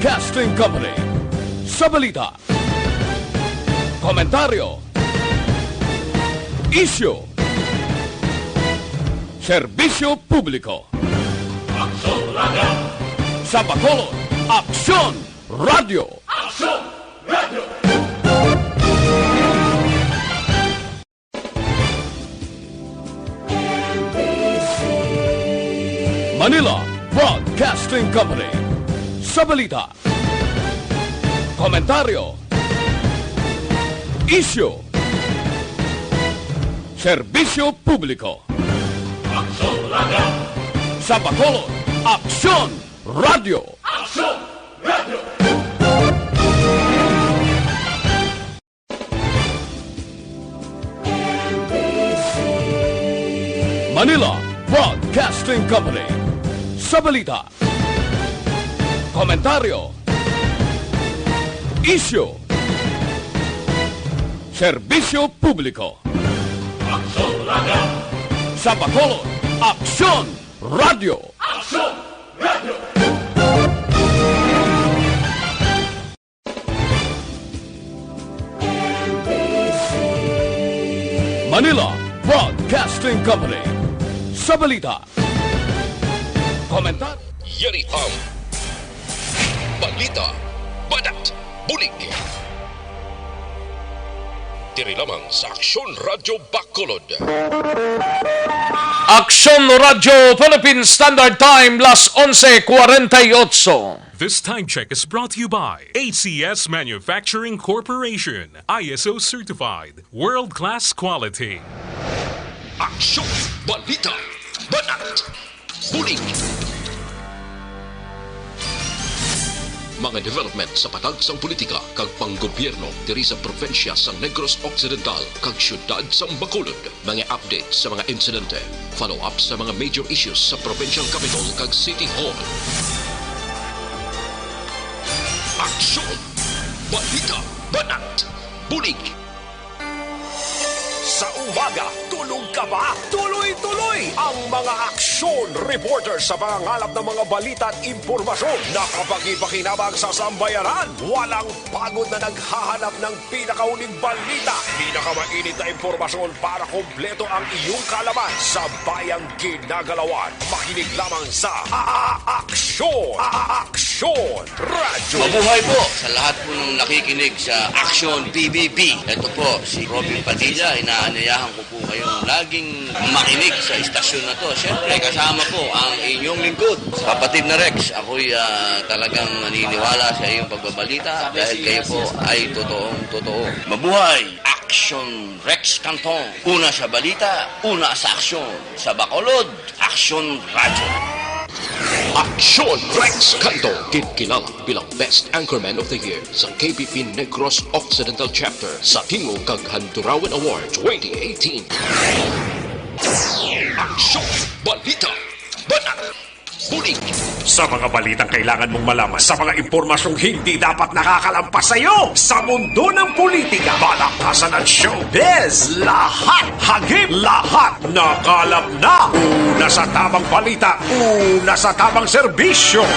Broadcasting Company. Sa balita, komentaryo, isyu, serbisyo publiko. Aksyon Radio! Sa Bacolod, Aksyon Radio! Aksyon Radio! Manila Broadcasting Company. Sa balita, komentaryo, isyu, serbisyo publiko. Aksyon Radio! Sa Bacolod, Aksyon Radio! Aksyon Radio! Manila Broadcasting Company. Sa balita, komentaryo, isyu, serbisyo publiko. Aksyon Radio! Sa Bacolod, Aksyon Radio! Aksyon Radio! Manila Broadcasting Company. Sa balita, komentar, Yari ang Balita Badat Bulig. Diri lamang sa Aksyon Radio Bacolod. Aksyon Radio Philippine Standard Time, las 11:48. This time check is brought to you by ACS Manufacturing Corporation, ISO certified, world-class quality. Aksyon Balita Badat Bulig. Mga development sa patagsang politika kag panggobyerno diri sa probinsya sa Negros Occidental kag syudad sa Bacolod. Mga update sa mga insidente, follow-up sa mga major issues sa provincial capital kag City Hall. Aksyon Balita Banat Bulig. Sa umaga, tulog ka ba? Tuloy-tuloy ang mga aksyon reporters sa pangangalap ng mga balita at impormasyon na kapag-ipakinabang sa sambayanan. Walang pagod na naghahanap ng pinakauling balita, pinakamainit na impormasyon para kompleto ang iyong kalaman sa bayang ginagalawan. Makinig lamang sa Aksyon! Aksyon Radio! Mabuhay po sa lahat po ng nakikinig sa Aksyon PBB. Ito po si Robin Padilla. Inaanayahan ko po kayong laging makinig sa istasyon na to. Siyempre, kasama po ang inyong lingkod. Kapatid na Rex, ako'y talagang naniniwala sa iyong pagbabalita dahil kayo po ay totoong-totoo. Mabuhay! Aksyon Rex Canton. Una sa balita, una sa aksyon. Sa Bacolod, Aksyon Radio. Aksyon Rex Canto, kinilala bilang Best Anchorman of the Year sa KBP Negros Occidental Chapter sa Tingog kag Handurawan Award 2018. Aksyon Balita Banat Bulig. Sa mga balitang kailangan mong malaman, sa mga impormasyong hindi dapat nakakalampas sa iyo, sa mundo ng politika, balakasan at showbiz, lahat, hagip, lahat, nakalap na. Una sa tamang balita, una sa tamang serbisyo.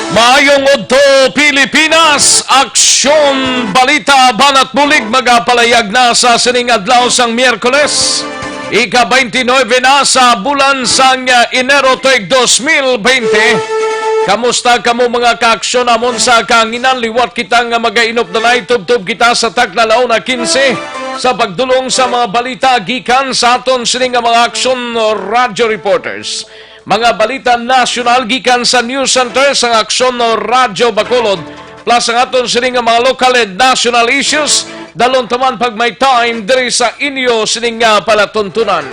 Maayong Udto, Pilipinas! Aksyon Balita Banat Bulig magapalayag na sa sining adlaw sang Miyerkules. Ika-29 na sa bulan sang Enero tuig 2020. Kamusta kamo mga kaaksyon amon sa kanginan? Liwat kita nga magainop na tubtub kita sa taglalaw na 15 sa pagdulong sa mga balita gikan sa aton sining mga aksyon radio reporters. Mga balita nasyonal gikan sa News Center sa Aksyon Radio Bacolod plus ang aton sining mga local and national issues dalon taman pag may time diri sa inyo sining palatuntunan.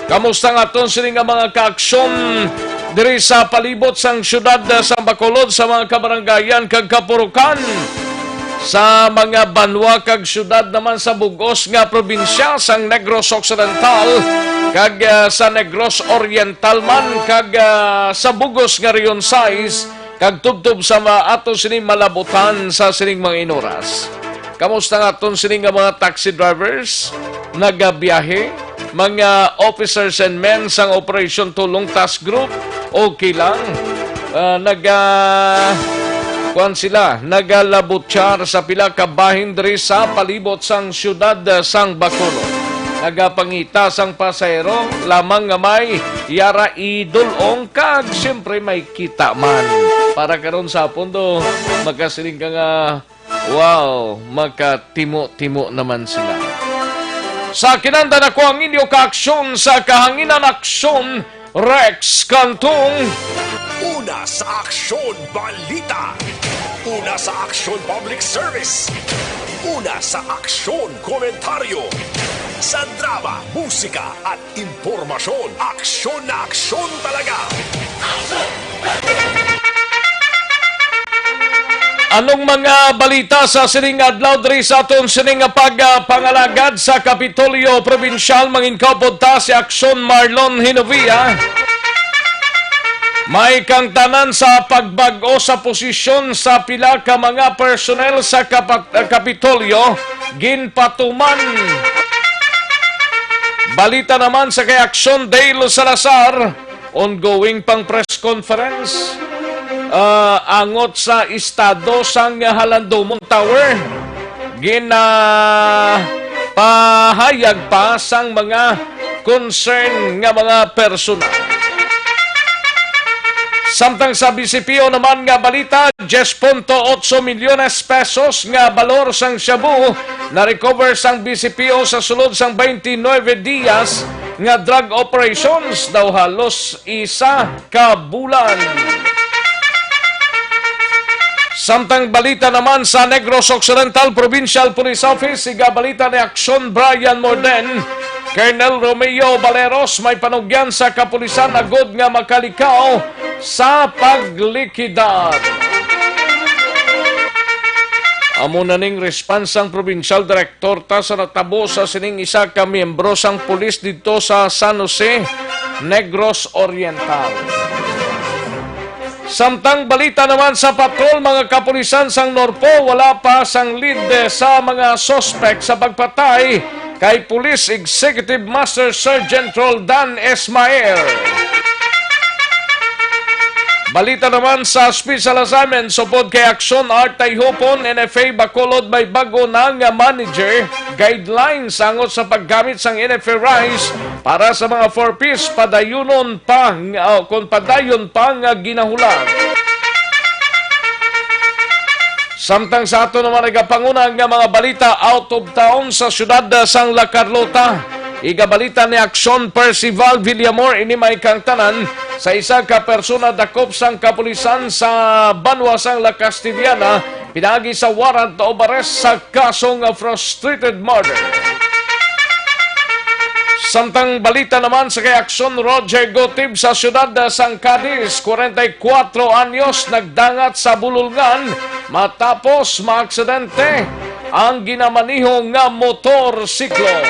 Kamusta nga aton sining mga kaaksyon diri sa palibot sang syudad sa Bacolod sa mga kabarangayan kag kapurukan? sa mga banwa kag syudad naman sa bugos nga probinsya sang Negros Occidental kag sa Negros Oriental man kag sa bugos nga riyon size kag tubtob sa ato sining malabutan sa sining mga inoras. Kamusta nga aton sining nga mga taxi drivers nagabiyahe, mga officers and men sang Operation Tulong Task Group? Okay lang. Kuan sila nagalabutsyar sa pila ka bahin diri sa palibot sang syudad sang Bacolod. Nagapangita sang pasahero lamang nga may yara idulong kag siyempre may kita man. Para karon sa pundo magkasiling ka nga wow, magkatimo-timo naman sila. Sa kinanda na ko ang inyo ka-aksyon sa kahanginan aksyon Rex Cantong. Una sa Aksyon Balita. Una sa Aksyon Public Service. Una sa Aksyon Komentaryo. Sa drama, musika at impormasyon. Aksyon na aksyon talaga. Anong mga balita sa sining adlaw diri sa aton sining pagpangalagad sa Kapitolyo Provincial mangingkapod ta si Aksyon Marlon Hinovia? May kangtanan sa pagbag-o sa posisyon sa pila ka mga personnel sa Kapitolyo ginpatuman. Balita naman sa kay Aksyon Dale Salazar, ongoing pang press conference. Angot sa estado sang Halandomon Tower pahayag pa sang mga concern nga mga personal. Samtang sa BCPO naman nga balita, 10.8 milyones pesos nga balor sang shabu na recover sang BCPO sa sulod sang 29 dias nga drug operations daw halos isa ka bulan. Samtang balita naman sa Negros Occidental Provincial Police Office, balita ni Aksyon Brian Morden, Colonel Romeo Valeros may panugyan sa kapulisan agod nga makalikaw sa paglikidad. Amo na ning respansang Provincial Director ta sa natabo sa sining isa ka miyembro sang pulis dito sa San Jose, Negros Oriental. Samtang balita naman sa patrol mga kapulisan sang Norpo, wala pa sang lead sa mga suspect sa pagpatay kay Police Executive Master Sergeant Roldan Esmaer. Balita naman sa special assignment supod kay Aksyon Artay Hopon, NFA Bacolod may bago na nga manager guidelines angot sa paggamit sang NFA Rice para sa mga 4-piece padayon pa nga ginahulan. Samtang sa ato naman nagapangunang nga mga balita out of town sa syudad sang La Carlota. Igabalita ni Aksyon Percival Villamor ini may kangtanan sa isa ka persona dakop sang kapulisan sa banwa sang La Castellana pinagi sa warrant o arrest sa kasong frustrated murder. Samtang balita naman sa kay Aksyon Roger Gotib sa syudad sang Cadiz, 44 anyos nagdangat sa bululngan matapos maaksidente ang ginamaniho nga motorsiklo.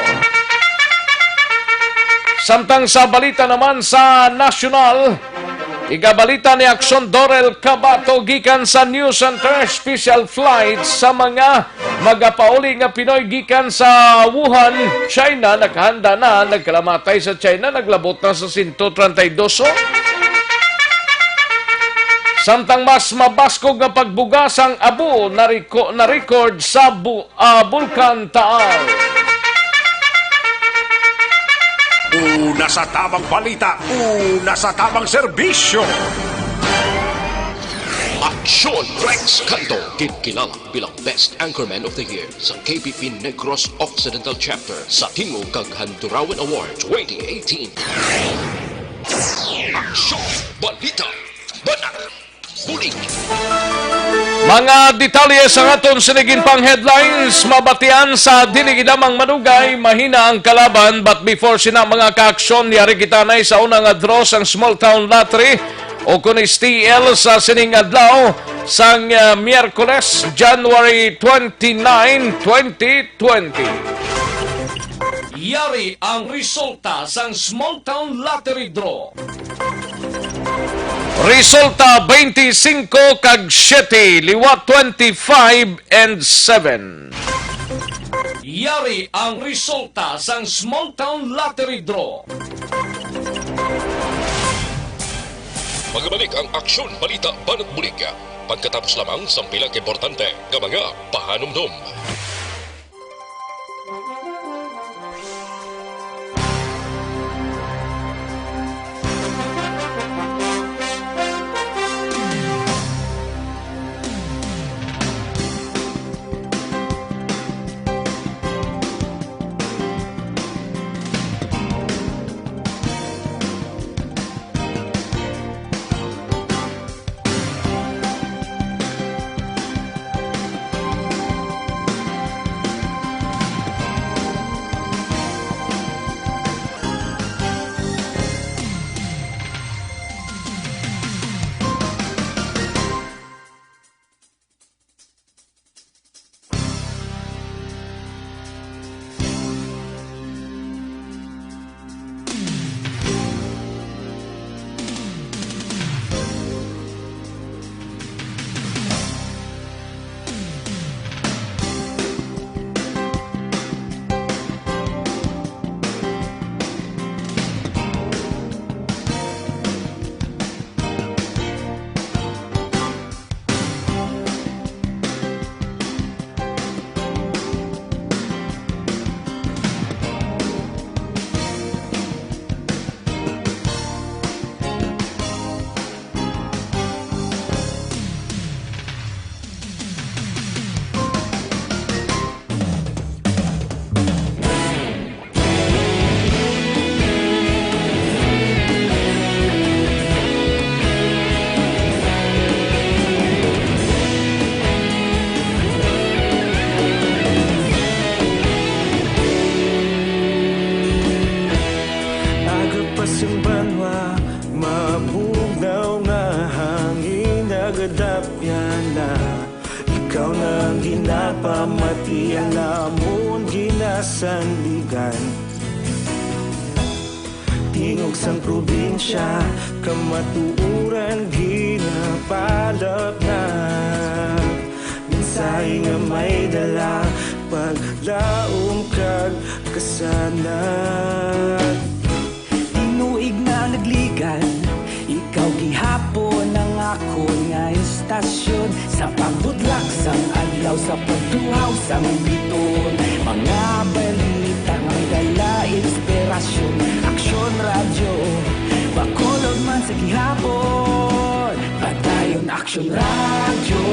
Samtang sa balita naman sa nasyonal, igabalita ni Aksyon Dorel Cabato gikan sa News Center special flights sa mga magapauli nga Pinoy gikan sa Wuhan, China, naghanda na, nagkalamatay sa China, naglabot na sa 132. Samtang mas mabaskog nga pagbugas ang Abu na record sa Bulkan Taal. Una sa tamang balita, una sa tamang serbisyo. Aksyon Rex Canto, kinkilala bilang Best Anchorman of the Year sa KPP Negros Occidental Chapter sa Tingog kag Handurawan Award 2018. Aksyon Balita, Banat, Bulig. Mga detalye sa aton sinigin pang headlines, mabatian sa diligidamang manugay, mahina ang kalaban, but before sina mga kaaksyon, yari kita na sa unang draw ang small town lottery, o kun STL sa sining adlaw sang Miyerkules, January 29, 2020. Yari ang resulta sang Small Town Lottery Draw. Resulta 25 kag 7, liwat 25 and 7. Yari ang resulta sang Small Town Lottery Draw. Magbalik ang aksyon balita banat bulig. Pagkatapos lamang sa pilang importante nga mga pahanumdum. Sandigan tingog sang probinsya kamatuuran ginapalap na mensahe nga may dala paglaom kag kasanat tinuig na nagligan ikaw gihapon ang ako nga istasyon sa pagbudlak sang adlaw sa pagtuhaw sang biton mga balita nga may dala inspirasyon aksyon radyo bakolod man sa gihapon padayon aksyon radyo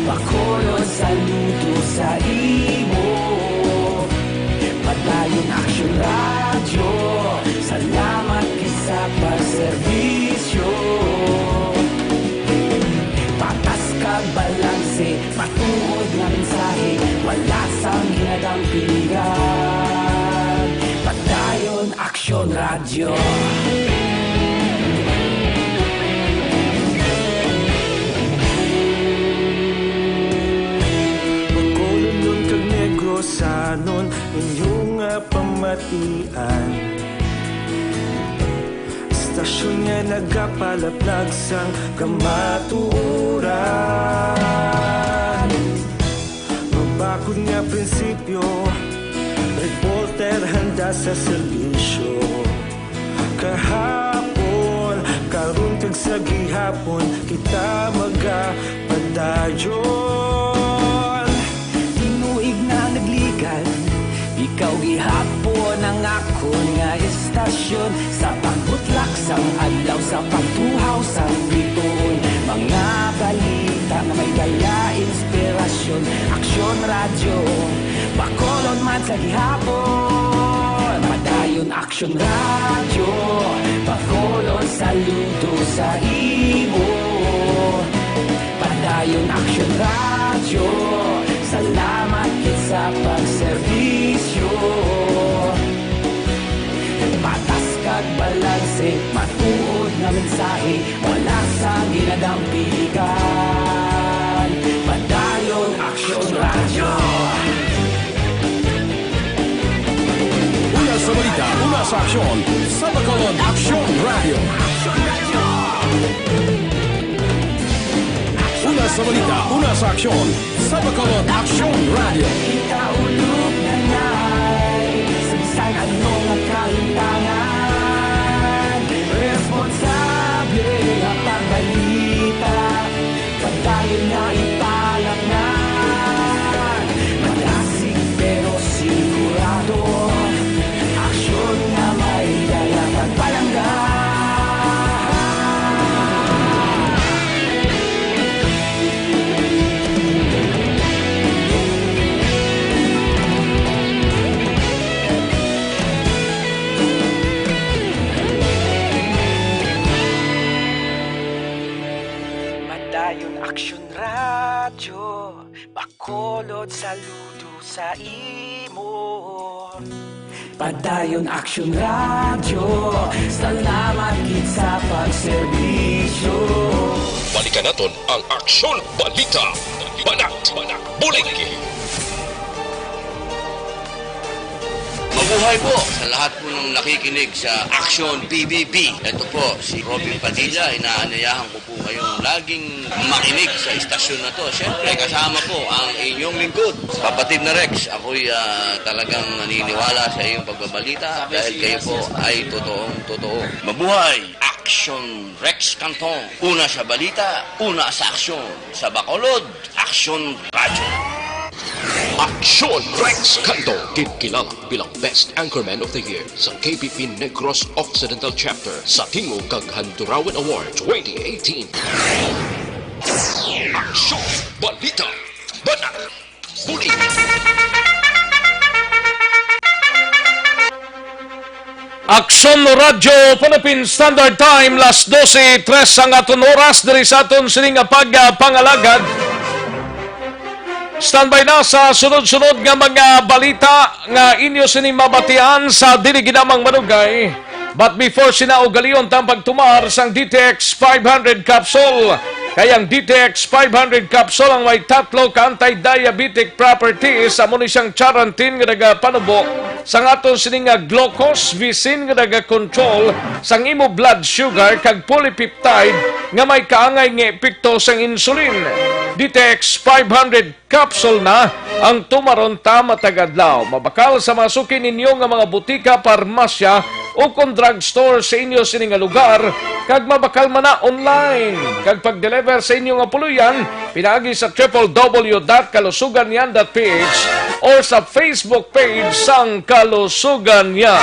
bakolod saludo sa imo padayon aksyon radyo salamat kisa pagserbisyo patas kag balanse matuod nga mensahe wala sang ginadampingan padayon aksyon radyo Bacolod nun kag Negros anon inyong pamatian istasyon nga nagapalaplag sang kamatuuran magbakod nga prinsipyo reporter handa sa serbisyo kahapon karon kag sa gihapon kita magapadayon tinuig na nagligan ikaw gihapon ang ako nga istasyon sa pagbutlak sang adlaw sa pagtuhaw sang biton mga balita na may dala inspirasyon aksyon radyo bakolod man sa gihapon padayon aksyon radyo bakolod saludo sa imo padayon aksyon radyo salamat sa pagserbisyo patas kag balanse matuod na mensahe wala sa ginadampilikan. Padayon Aksyon Radyo. Una sa balita, una sa aksyon. Sa Bacolod, Aksyon Radio. Una sa balita, una sa aksyon. Sa Bacolod, Aksyon Radio. Ikaulog na na'y sa bisan anong nakahintangan. Responsable na pagbalita, padayon na ipalaknan. Malasig pero sigurado, aksyon na may dalang pagpalanggan. Madayon Aksyon Radyo, Bacolod saludo sa imo. Padayon Aksyon Radyo, salamat gid sa pagserbisyo. Balikan naton ang Aksyon Balita. Banat, bulig. Mabuhay po sa lahat po ng nakikinig sa Aksyon PBB. Ito po, si Robin Padilla. Inaanyayahan ko po kayong laging makinig sa istasyon na to. Siyempre, kasama po ang inyong lingkod. Kapatid na Rex, ako'y talagang naniniwala sa iyong pagbabalita dahil kayo po ay totoo. Mabuhay! Aksyon Rex Canton. Una sa balita, una sa aksyon. Sa Bacolod, Aksyon Radyo. Aksyon Rex Canto, kilala bilang Best Anchorman of the Year sa KBP Negros Occidental Chapter sa Tingog kag Handurawan Award 2018. Aksyon Balita. Banat. Bulig. Aksyon Radyo Philippine Standard Time las 12:03 ang aton oras diri sa aton sining pagpangalagad. Standby na sa sunod-sunod nga mga balita nga inyo sini mabatian sa dili ginamang manugay. But before sinaugalion tang pagtumar sang DTX 500 capsule. Kayang DTX 500 capsule ang may tatlo ka anti-diabetic properties amo ni siyang charantin nga nagapanubo sang aton sini nga glucose visin nga naga-control sang imo blood sugar kag polypeptide nga may kaangay nga epekto sang insulin. DTX 500 capsule na ang tumaron ta matagadlaw. Mabakal sa masukin ninyo nga mga butika, parmasya o kung drugstore sa inyo sining nga lugar kag mabakal man na online. Kag pag-deliver sa inyo nga puluyan, pinaagi sa www.kalusuganyan.ph or sa Facebook page sang Kalusuganyan.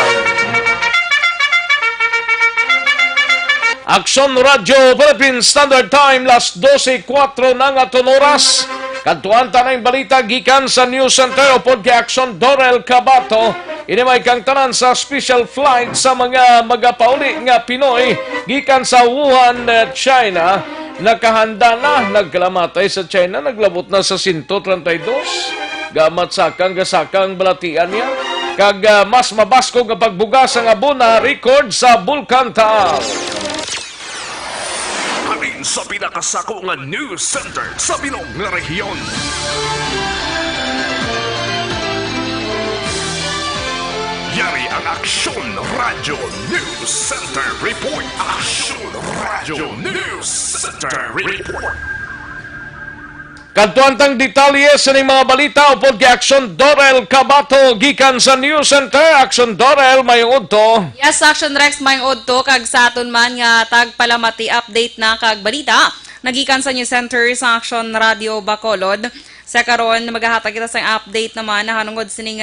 Aksyon Radyo Philippine Standard Time las 12:04 ng aton oras. Kantuan ta na yung balita gikan sa News Center upod kay Aksyon Dorel Cabato. Ini may kang tanan sa special flight sa mga magapauli nga Pinoy gikan sa Wuhan, China. Nakahanda na, nagkalamatay sa China, naglabot na sa 132. Gamat sakang gasakang balatian niya. Kag mas mabasko nga pagbugas ang abuna record sa Bulkan Taal. Halin sa pinakasako nga news center sa Bilog nga rehiyon. Yari ang Aksyon Radyo News Center Report. Aksyon Radyo News Center Report. Kantuan tang detalye sa ni mga balita upod kay Aksyon Dorel Cabato gikan sa News Center. Aksyon Dorel, mayong udto. Yes, Aksyon Rex, mayong udto kag sa aton man nga tagpalamati update na kag balita. Nagikan sa News Center sa Aksyon Radio Bacolod. Sa karon maghahatag kita sa update naman na hanungod sining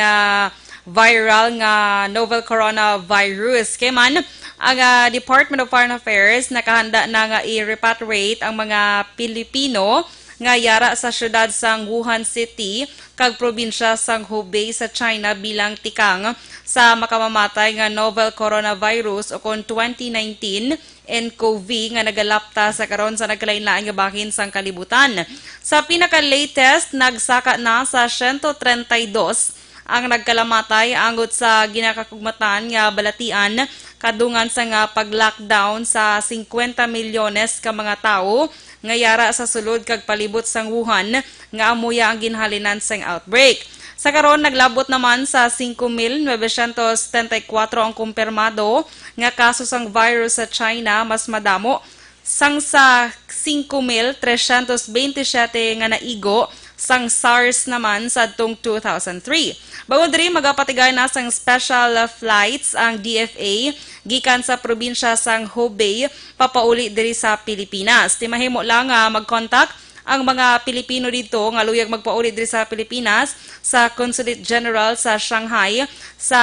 viral nga novel coronavirus. Kaya man, ang Department of Foreign Affairs nakahanda na nga i-repatriate ang mga Pilipino nga yara sa syudad sang Wuhan City kag probinsya sang Hubei sa China bilang tikang sa makamamatay nga novel coronavirus o kon 2019 nCoV nga nagalapta sa karon sa nagkalain-lain nga bahin sang kalibutan. Sa pinaka-latest, nagsaka na sa 132 ang nagkalamatay angot sa ginakakugmatan nga balatian kadungan sa nga pag-lockdown sa 50 milyones ka mga tao nga yara sa sulod kag palibot sang Wuhan nga amuya ang ginhalinan sang outbreak. Sa karon naglabot naman sa 5,974 ang kumpirmado nga kaso sang virus sa China, mas madamo sang sa 5,327 nga naigo sang SARS naman sa atong 2003. Bawod diri magapatigay na sang special flights ang DFA gikan sa probinsya sang Hubei papauli diri sa Pilipinas. Ti mahimo lang mag-contact ang mga Pilipino dito nga luyag magpauli diri sa Pilipinas sa Consulate General sa Shanghai sa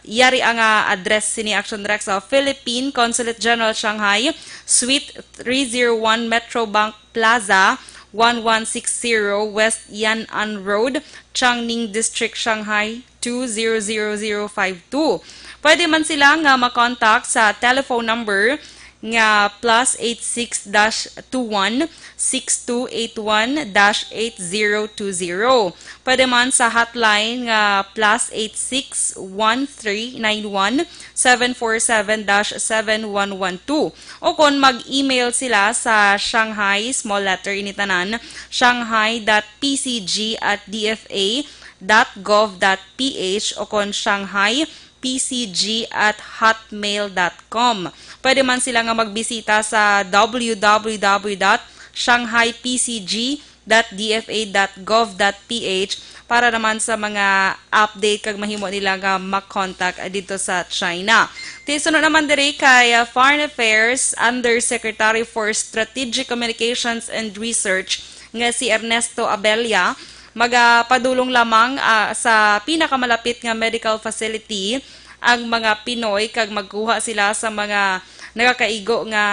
yari ang address sini Action Direct sa Philippine Consulate General Shanghai, Suite 301 Metrobank Plaza, 1160 West Yan'an Road, Changning District, Shanghai 200052. Pwede man sila nga makontak sa telephone number nga +86-21 6281-8020. Pwede man sa hotline nga +86-1391 747-7112. O kung mag-email sila sa Shanghai, small letter initanan, shanghai.pcg@dfa.gov.ph o kung Shanghai pcg@hotmail.com. Pwede man sila nga magbisita sa www.shanghai.pcg.dfa.gov.ph para naman sa mga update kag mahimo nila nga makontak dito sa China. Sunod naman diri kay Foreign Affairs Undersecretary for Strategic Communications and Research nga si Ernesto Abella magapadulong lamang sa pinakamalapit nga medical facility ang mga Pinoy kag magkuha sila sa mga nakakaigo nga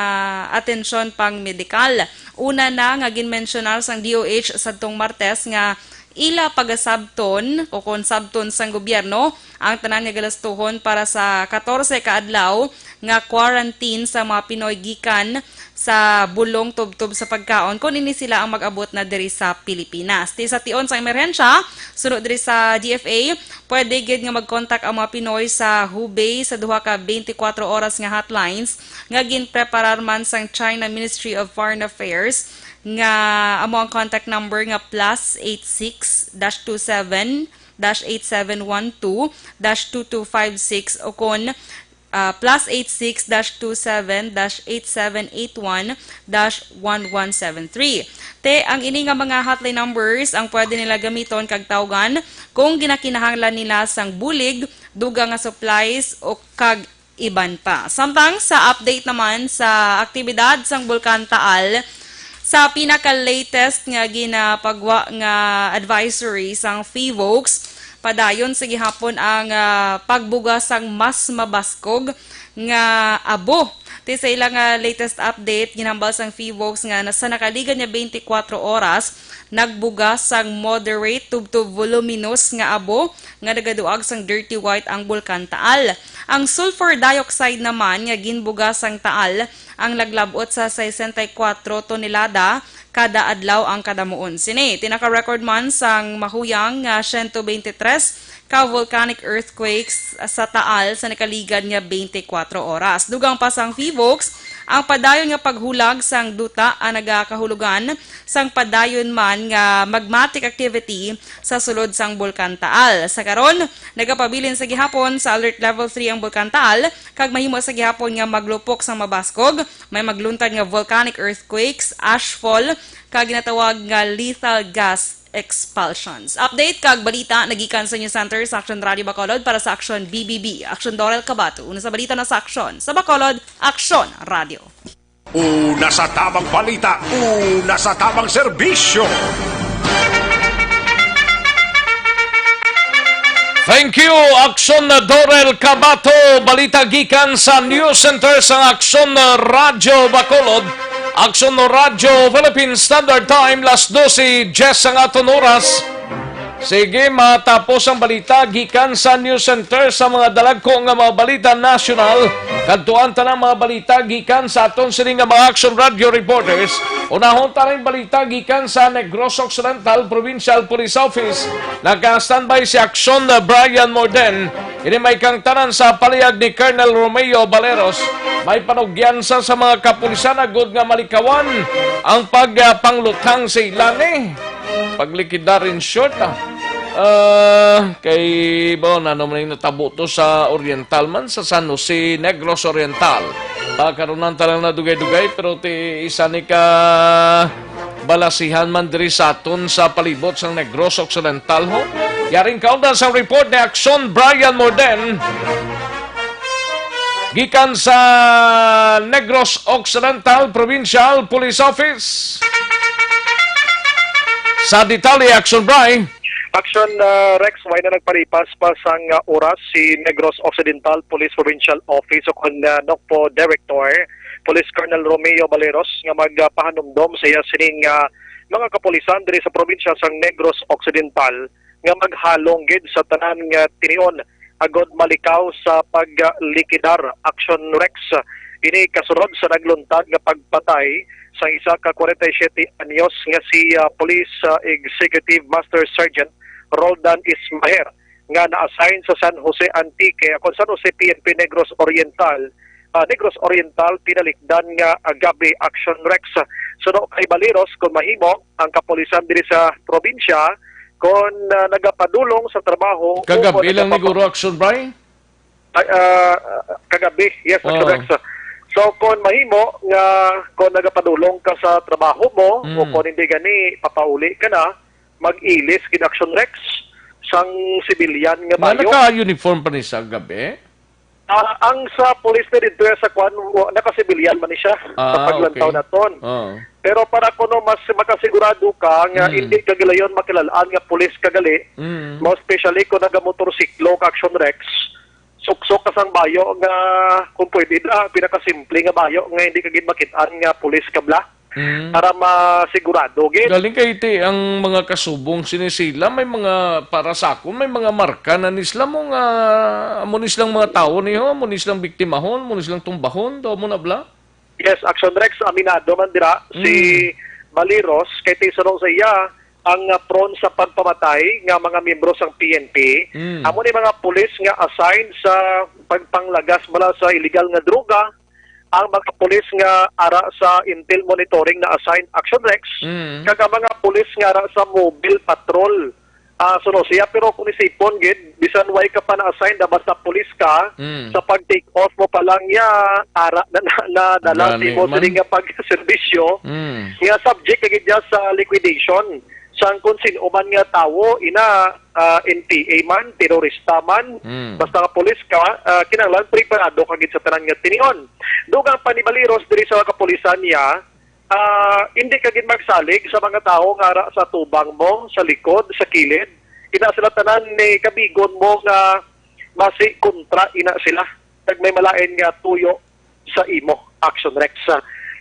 atensyon pang medikal. Una na nga ginmensyonal sang DOH sadtong Martes nga ila pagasabton o kon sabton sang gobyerno ang tanan nga galastuhon para sa 14 ka adlaw nga quarantine sa mga Pinoy gikan sa bulong tubtob sa pagkaon kung ini sila ang mag-abot na diri sa Pilipinas. Sa tion sa emerhensya, sunod diri sa DFA, pwede gid nga mag-contact ang mga Pinoy sa Hubei sa duha ka 24 oras nga hotlines nga ginpreparar man sang China Ministry of Foreign Affairs nga amo ang contact number nga +86-27-8712-2256 o kon +86-27-8781-1173. Ang ini nga mga hotline numbers ang pwede nila gamiton kag tawagan kung ginakinahanglan nila sang bulig, dugang nga supplies o kag iban pa. Samtang sa update naman sa aktibidad sang Bulkan Taal, sa pinaka-latest nga ginapagwa nga advisory sang FIVOX, padayon sa gihapon ang pagbuga sang mas mabaskog nga abo. Sa ilang latest update, ginambal sang FIVOX nga nasa nakaligan niya 24 oras, nagbuga sang moderate tubtub voluminous nga abo nga nagaduag sang dirty white ang Bulkan Taal. Ang sulfur dioxide naman nga ginbuga sang Taal ang laglabot sa 64 tonelada kada adlaw ang kadamuon. Sini, tinaka-record man sang mahuyang 123 ka volcanic earthquakes sa Taal sa nakaligan nga 24 oras. Dugang pa sang FIVOX, ang padayon nga paghulag sang duta ang nagakahulugan sang padayon man nga magmatic activity sa sulod sang Bulkan Taal. Sa karon, nagapabilin sa gihapon sa alert level 3 ang Bulkan Taal kag mahimo sa gihapon nga maglupok sang mabaskog, may magluntad nga volcanic earthquakes, ashfall kag ginatawag nga lethal gas expulsions. Update kag balita nagikan sa News Center sa Action Radio Bacolod para sa Action BBB. Action Dorel Cabato. Una sa balita na sa Action. Sa Bacolod, Action Radio. Una sa tamang balita, una sa tamang serbisyo. Thank you, Action Dorel Cabato. Balita gikan sa News Center sa Action Radio Bacolod. Action Radio Philippine Standard Time, las 12:10 ang aton oras. Sige, matapos ang balita gikan sa News Center sa mga dalagko nga mga balita national. Kadtuan tanang mga balita gikan sa aton sining nga mga Action Radio reporters. Unahon tanang balita gikan sa Negros Occidental Provincial Police Office. Naka-standby si Action Brian Morden. Ini may kang tanan sa palihag ni Colonel Romeo Baleros, may panugyansa sa mga kapulisan agud nga malikawan ang pagpanglutang sa ilan paglikida rin short kay bon ano man yung natabo to sa Oriental man sa San Jose Negros Oriental. Karunan talang na dugay-dugay pero ti isa ni ka balasihan man diri sa aton sa palibot sa Negros Occidental ho. Yaring kaundan sa report ni Action Brian Morden gikan sa Negros Occidental Provincial Police Office. Sa detalye, Action Brian. Action Rex, way na nagparipas pa sang oras si Negros Occidental Police Provincial Office o kung NOCPO Director Police Colonel Romeo Baleros nga magpahanumdom sa iya sining mga kapulisan diri sa probinsya sang Negros Occidental nga maghalong gid sa tanan nga tinion agod malikaw sa paglikidar. Action Rex, ini kasunod sa nagluntad nga pagpatay sa isa ka 47 anyos nga si Police Executive Master Sergeant Roldan Ismaher nga na-assign sa San Jose Antique kung San Jose PNP Negros Oriental. Negros Oriental pinalikdan nga gabi. Action Rex, suno kay Baleros kung mahimo ang kapulisan diri sa probinsya kung nagapadulong sa trabaho. Kagabi lang ni Guru Action Brian? Kagabi, yes, Action Rex. So kung mahimo nga kung nagapadulong ka sa trabaho mo o kung hindi gani papauli ka na, mag-ilis gid Action Rex sang civilian nga bayo. Naka-uniform pa ni sa gabi? Ang sa police na dito sa kwan, naka-civilian man ni siya sa paglantaw na ton. Pero para kuno mas makasigurado ka nga hindi ka gilayon makilalaan nga police kagali, mo especially kung nagamotorsiklo ka Action Rex, suksok ka sang bayo nga kung pwede na pinakasimple nga bayo nga hindi ka gid makitaan nga police kabla para masigurado gid. Galing kay iti ang mga kasubong sinisila may mga para sa ako may mga marka na nisla mo nga amunis lang mga tao niyo, amunis lang biktimahon, amunis lang tumbahon, do mo na bla. Yes, Action Rex, aminado man dira si Baleros kay tisunong sa iya ang prone sa pagpamatay nga mga miyembro sang PNP. Amo ni mga pulis nga assigned sa pagpanglagas bala sa illegal nga droga, ang mga pulis nga ara sa intel monitoring na assigned Action Rex, kag mga pulis nga ara sa mobile patrol. Suno siya pero kung isipon gid bisan way ka pa na-assign na basta pulis ka sa pag-take off mo pa lang ya ara na dala mo sa nga pag-serbisyo nga subject gid niya sa liquidation sang kung sino man nga tawo ina NPA man, terorista man, basta ka pulis ka, kinahanglan preparado ka gid sa tanan nga tinion. Dugang pa ni Baleros diri sa kapulisan niya, hindi ka gid magsalig sa mga tao nga ara sa tubang mo, sa likod, sa kilid. Ina sila tanan ni kabigon mo nga masi kontra ina sila. Tag may malain nga tuyo sa imo. Action Rex.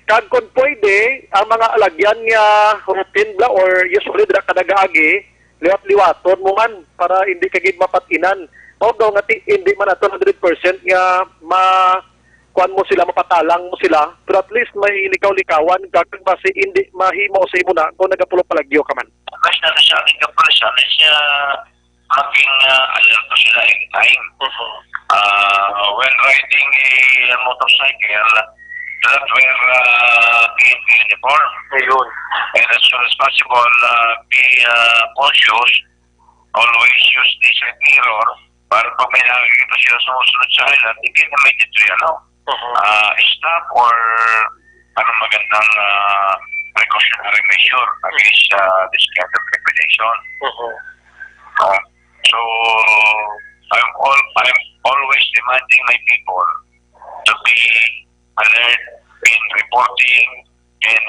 Kag kung pwede, ang mga alagyan nga routine bla or usually dira kadagaagi, liwat-liwaton mo man para hindi ka gid mapatinan. Although nga hindi man ato 100% nga kuan mo sila, mapatalang mo sila, pero at least may likaw-likawan kag base hindi mahimo sa imo na kung nagapulo palagyo ka man. Mas na sa ating kapulisan siya maging alerto sila anytime. When riding a motorcycle, that wear PNP uniform. Ayun. And as soon as possible, be conscious. Always use the side mirror para pag may nakikita sila sumusunod sa island, hindi na immediately stop or anong magandang precautionary measure against this kind of liquidation. So, I'm always demanding my people to be alert in reporting and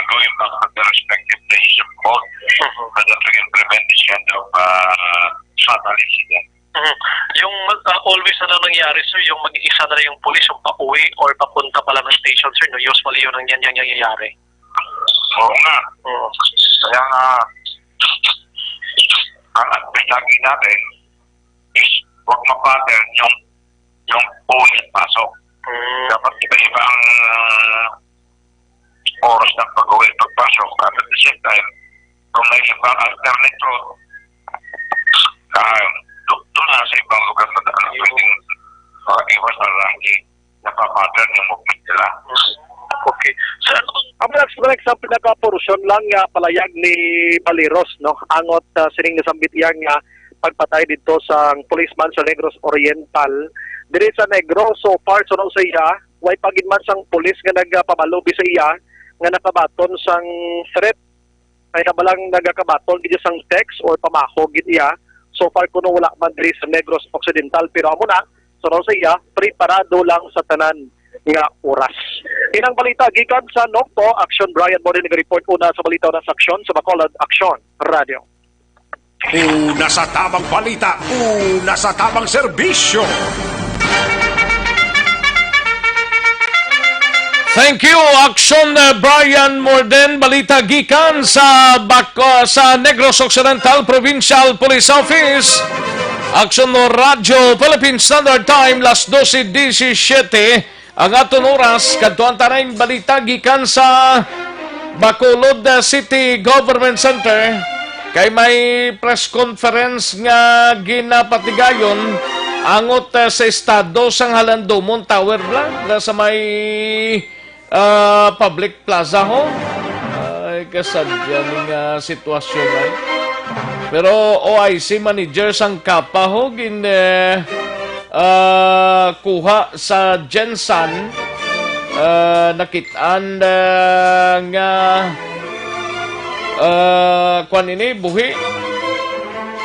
going back to their respective places of work so that we can prevent this kind of fatal incident. Yung always na lang nangyari, sir, yung mag-isa na lang yung police, yung pauwi or papunta pa lang ng station, sir, no? Usually yun ang yan nangyayari. Oo nga. Kaya nga, ang lagi natin is huwag ma-pattern yung uwi at pasok. Dapat iba-iba ang oras ng pag-uwi at pagpasok. At the same time, kung may ibang alternate route, doon na sa ibang lugar Rex, ang pinaka-porusyon lang nga palayag ni Baliros, no? Angot sining nasambit yang nga pagpatay dito sa policeman sa Negros Oriental. Diri sa Negros, so far so sa iya, way pagidman sang pulis nga nagpamalubi sa iya nga nakabaton sang threat ay nabalang nagakabaton gid sang text or pamahog gid iya. So far kuno wala man diri sa Negros Occidental, pero amo na so sa iya preparado lang sa tanan nga oras. Inang balita gikan sa Nokto Action, Brian Morin nag-report una sa balita na sa Aksyon sa Bacolod Action Radio. Una sa tamang balita, una sa tamang serbisyo. Thank you, Action Brian Morden. Balita gikan sa sa Negros Occidental Provincial Police Office. Action Radio Philippine Standard Time, las 12:17. Ang aton oras, kadtuan tanayin balita gikan sa Bacolod City Government Center. Kay may press conference nga ginapatigayon angot sa estado sang Halandomon Tower na sa may public plaza ho. Ay kasadya ning sitwasyon ay. Pero OIC manager sang Kapa ho kuha sa Gensan nakitaan nga kuan ini buhi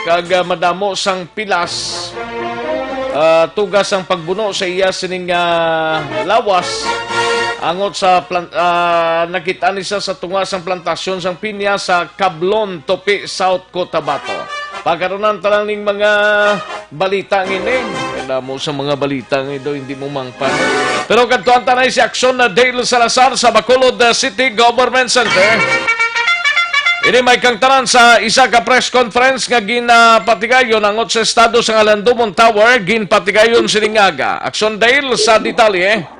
kag madamo sang pilas tugas ang pagbuno sa iya sining lawas angot sa nakitaan isa sa tunga sang plantasyon sang pinya sa Cablon, Topi, South Cotabato. Pagkaroon talang ning mga balita ngining. Kaya mo sa mga balita ito, hindi mo mangpan. Pero kantuan tanay si Aksyon na Dale Salazar sa Bacolod City Government Center. Ini may kang tanan sa isa ka press conference nga ginapatigayon angot sa estado sa Halandomon Tower, ginpatigayon siningaga. Aksyon Dale sa detalye.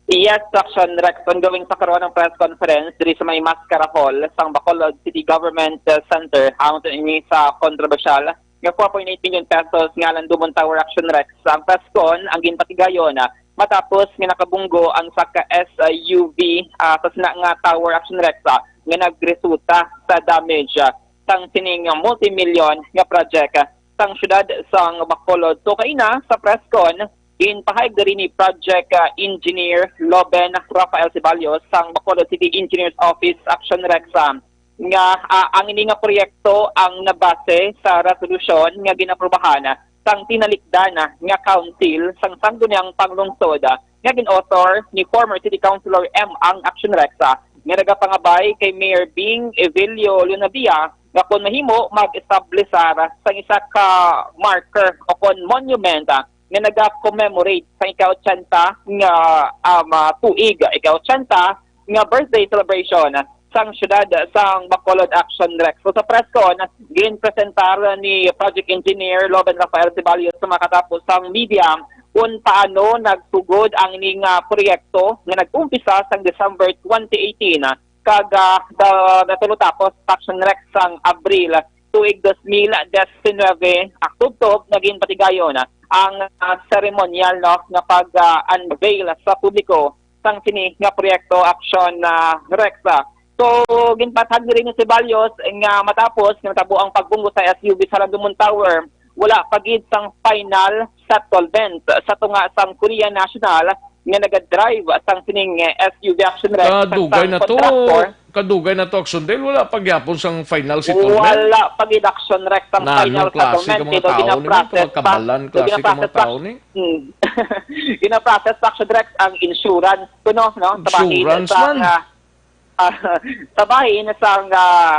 Yes, Action Rex, ongoing sa karoon ng press conference diri sa may Mascara Hall sa Bacolod City Government Center hamon ini sa kontrobersyal nga 4.8 million pesos nga Halandomon Tower. Action Rex, ang press con ang ginpatigayon matapos nga nakabunggo ang saka SUV sa sina nga Tower. Action Rex nga nagresulta sa damage sang sining multi-million nga project sang syudad sang Bacolod. So kaina sa press con ginpahayag diri ni Project Engineer Loben Rafael Ceballos sang Bacolod City Engineers Office. Action Rex nga ang ini nga proyekto ang nabase sa resolusyon nga ginaprobahan sang tinalikdan nga council sang sangguniang panglungsod nga gin-author ni former City Councilor M. ang Action Rex nga nagapangabay kay Mayor Bing Evelio Lunabia nga kung mahimo mag-establish sa isa ka marker o kon monument nga nag-commemorate sa ika-80 nga tuig, ika-80 nga birthday celebration sang syudad sang Bacolod. Action Rex. So sa press con, gin-presentar ni Project Engineer Loben Rafael Ceballos sa makatapos sang media kung paano nagsugod ang ining proyekto nga nag-umpisa sang December 2018 kag natulotapos Action Rex sang Abril tuig 2019 Aktubtob naging patigayon ang ceremonial nga pag-unveil sa publiko sang kini nga proyekto. Action Rex. So ginpatag rin ni Ceballos nga matapos nga natabo ang pagbunggo sa SUV sa Halandomon Tower, wala pagid sang final settlement sa tunga sang Korean National nga naga-drive sang sining SUV. Action Rex. Kadugay na to Action Dale, wala pagyapon sang final settlement. Wala pagid Action Rex sang final settlement. Ito ginaprocess kabalan klase ka mga tao ni. Ginaprocess Action Rex ang insurance kuno no sa bahin sang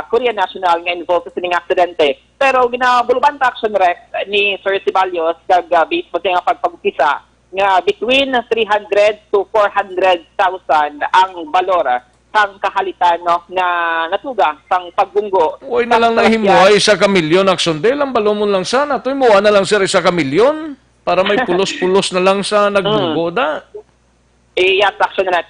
Korean National nga involved sa sining aksidente. Pero ginabuluban ta Action Rex ni Sir Ceballos kag based po sa pagpagkisa nga between 300 to 400,000 ang balor sang kahalitan na natuga sang pagbunggo. Uy na lang nahimuay sa kamilyon Action Dale, ang balomon lang sana. To'y muha na lang sir sa kamilyon para may pulos-pulos na lang sa nagbunggo da. Yes, Action Rex.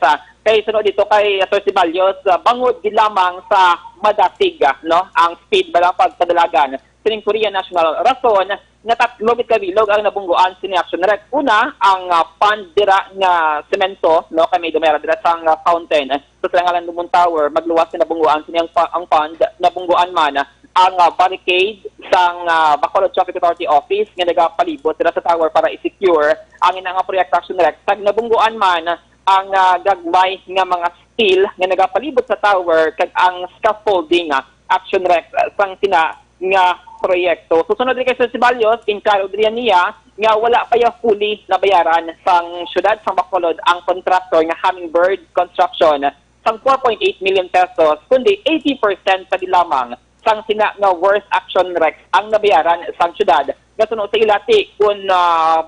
Kay sunod dito kay Sir Ceballos, bangod din lamang sa madatig no ang speed ba lang pagpadalagan sining Korea National rason nga tatlo kabilog ang nabungguan sini Action Rex. Una, ang fund dira nga semento, no, kay may dumera dira sa fountain. So sa ngalan Dumon Tower, magluwas na nabungguan sini ang fund nabungguan man ang barricade sang Bacolod Traffic Authority Office nga nagapalibot dira sa tower para i-secure ang ina nga proyekto Action Rex. Tag nabungguan man ang gagmay nga mga steel nga nagapalibot sa tower kag ang scaffolding Action Rex sang tina nga proyekto. Susunod rin kay Sir Ceballos, inkarod rin niya nga wala pa yung fully nabayaran sang syudad sang Bacolod ang contractor nga Hummingbird Construction sang 4.8 million pesos, kundi 80% pa di lamang sang sina nga worth Action Rex ang nabayaran sang syudad. Kasunod sa ilati kung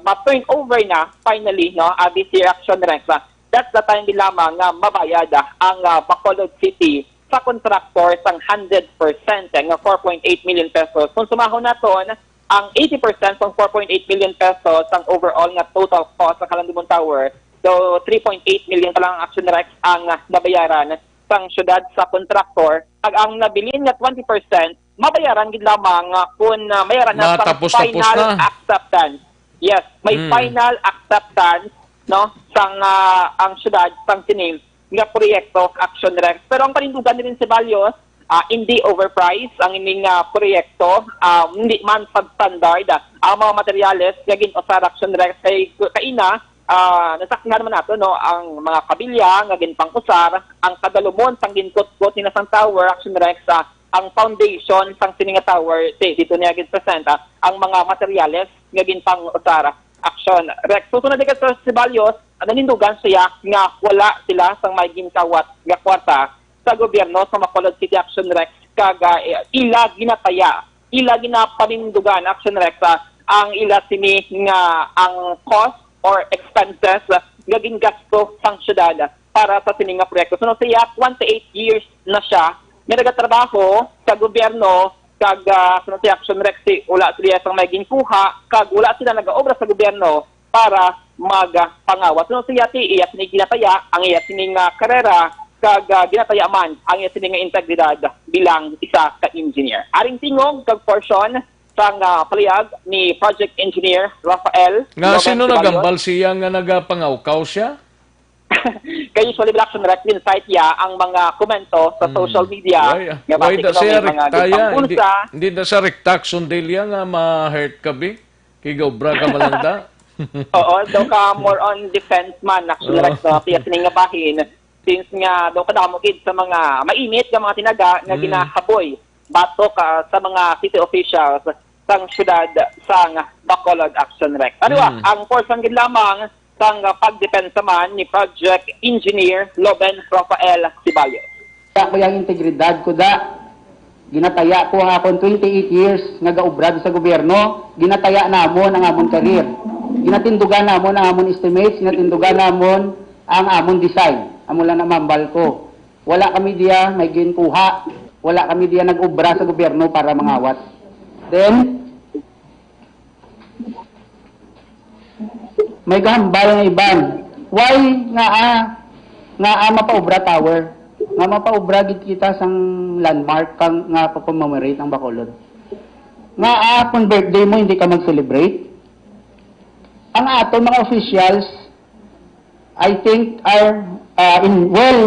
ma-turn over na finally no this year Action Rex, that's the time di lamang nga mabayad ang Bacolod City sa contractor sang 100% nga 4.8 million pesos. Kung sumahon naton ang 80% ng 4.8 million pesos ang overall nga total cost sa Kalandumon Tower, so 3.8 million pa lang ang Action Rex ang nabayaran sang syudad sa contractor. Ag ang nabilin nga 20%, mabayaran gid lamang kung mayaran na sang final acceptance. Yes, may final acceptance no sang ang syudad sang sining nga proyekto Action Rex. Pero ang panindugan din sa Ceballos, hindi overpriced ang ining proyekto, hindi man substandard ang mga materyales nga ginusar Action Rex kay kaina nasaksihan naman nato no ang mga kabilya nga ginpangusar, ang kadalumon sang ginkot-kot ni sang tower Action Rex, ang foundation sang sining nga tower dito niya ginpresenta ang mga materyales nga ginpangusar Action Rex. Susunod din sa Ceballos, nanindugan siya nga wala sila sang may ginkawat nga kwarta sa gobyerno sa Bacolod City Action Rex kag ila ginapanindugan Action Rex ang ila sini nga ang cost or expenses nga gingasto sang syudad para sa sini nga proyekto. Sunod siya 28 years na siya nga nagatrabaho sa gobyerno kag sunod siya Action Rex wala sila sang may ginkuha kag wala sila nagaobra sa gobyerno para magpangawat. So siya iya sini ginataya ang iya sini nga karera kag ginataya man ang iya sini nga integridad bilang isa ka engineer. Aring tingog kag portion sang palihag ni Project Engineer Rafael. Nga sino nagambal siya nga nagapangawkaw siya? Kay usually Action Rex din site ya ang mga komento sa social media nga bakit siya rektaya hindi na sa rektak sundilya nga ma-hurt ka bi kigaw bra ka malanda. Oo, daw ka more on defense man Action Rex kaya sining nga bahin since nga daw kadamo gid sa mga mainit nga mga tinaga nga ginahaboy batok sa mga city officials sang syudad sang Bacolod Action Rex. Ang portion gid lamang sang pagdepensa man ni Project Engineer Loben Rafael Ceballos. Ko yung integridad ko ginataya ko hapon 28 years nga gaubrad sa gobyerno, ginataya namon ang amon career. Ginatindugan namon ang amon estimates, ginatindugan namon ang amon design. Amo lang na mambal ko. Wala kami diya may ginkuha, wala kami diya nag-ubra sa gobyerno para mangawat. Then may gahambal nga iban. Why nga mapaubra tower? Nga mapaubra gid kita sang landmark kang nga pa-commemorate ang Bacolod. Nga kung birthday mo hindi ka mag-celebrate. Ang aton mga officials I think are well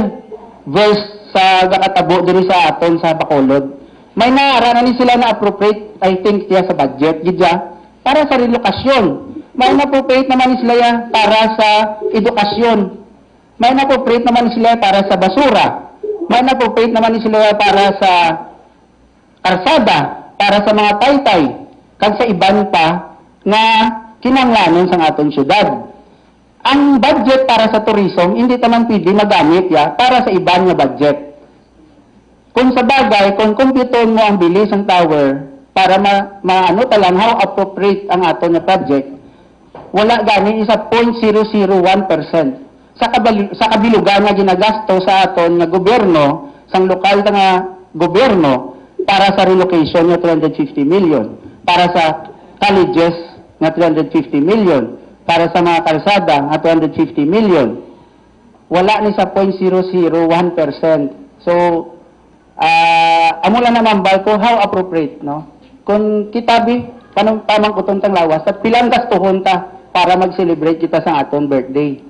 versed sa gakatabo diri sa aton sa Bacolod. May naaranan ni sila na appropriate I think diya sa budget gidya para sa relokasyon. May na-appropriate naman sila yan para sa edukasyon. May na-appropriate naman sila para sa basura. May na-appropriate naman sila para sa karsada, para sa mga taytay, kag sa iban pa na kinanglanon sa atong syudad. Ang budget para sa tourism, hindi naman pwede magamit para sa iban nga budget. Kung sa bagay, kung computon mo ang bilis ng tower para maano talang how appropriate ang aton nga project, wala gani isa 0.001% sa kabilugan nga ginagasto sa aton nga gobyerno sang lokal nga gobyerno para sa relocation nga 350 million, para sa colleges nga 350 million, para sa mga kalsada nga 250 million. Wala ni sa 0.001%. So amo lang naman balko how appropriate no kung kitabi panong tamang kuton tang lawas at pilang gastuhon ta para mag-celebrate kita sa aton birthday.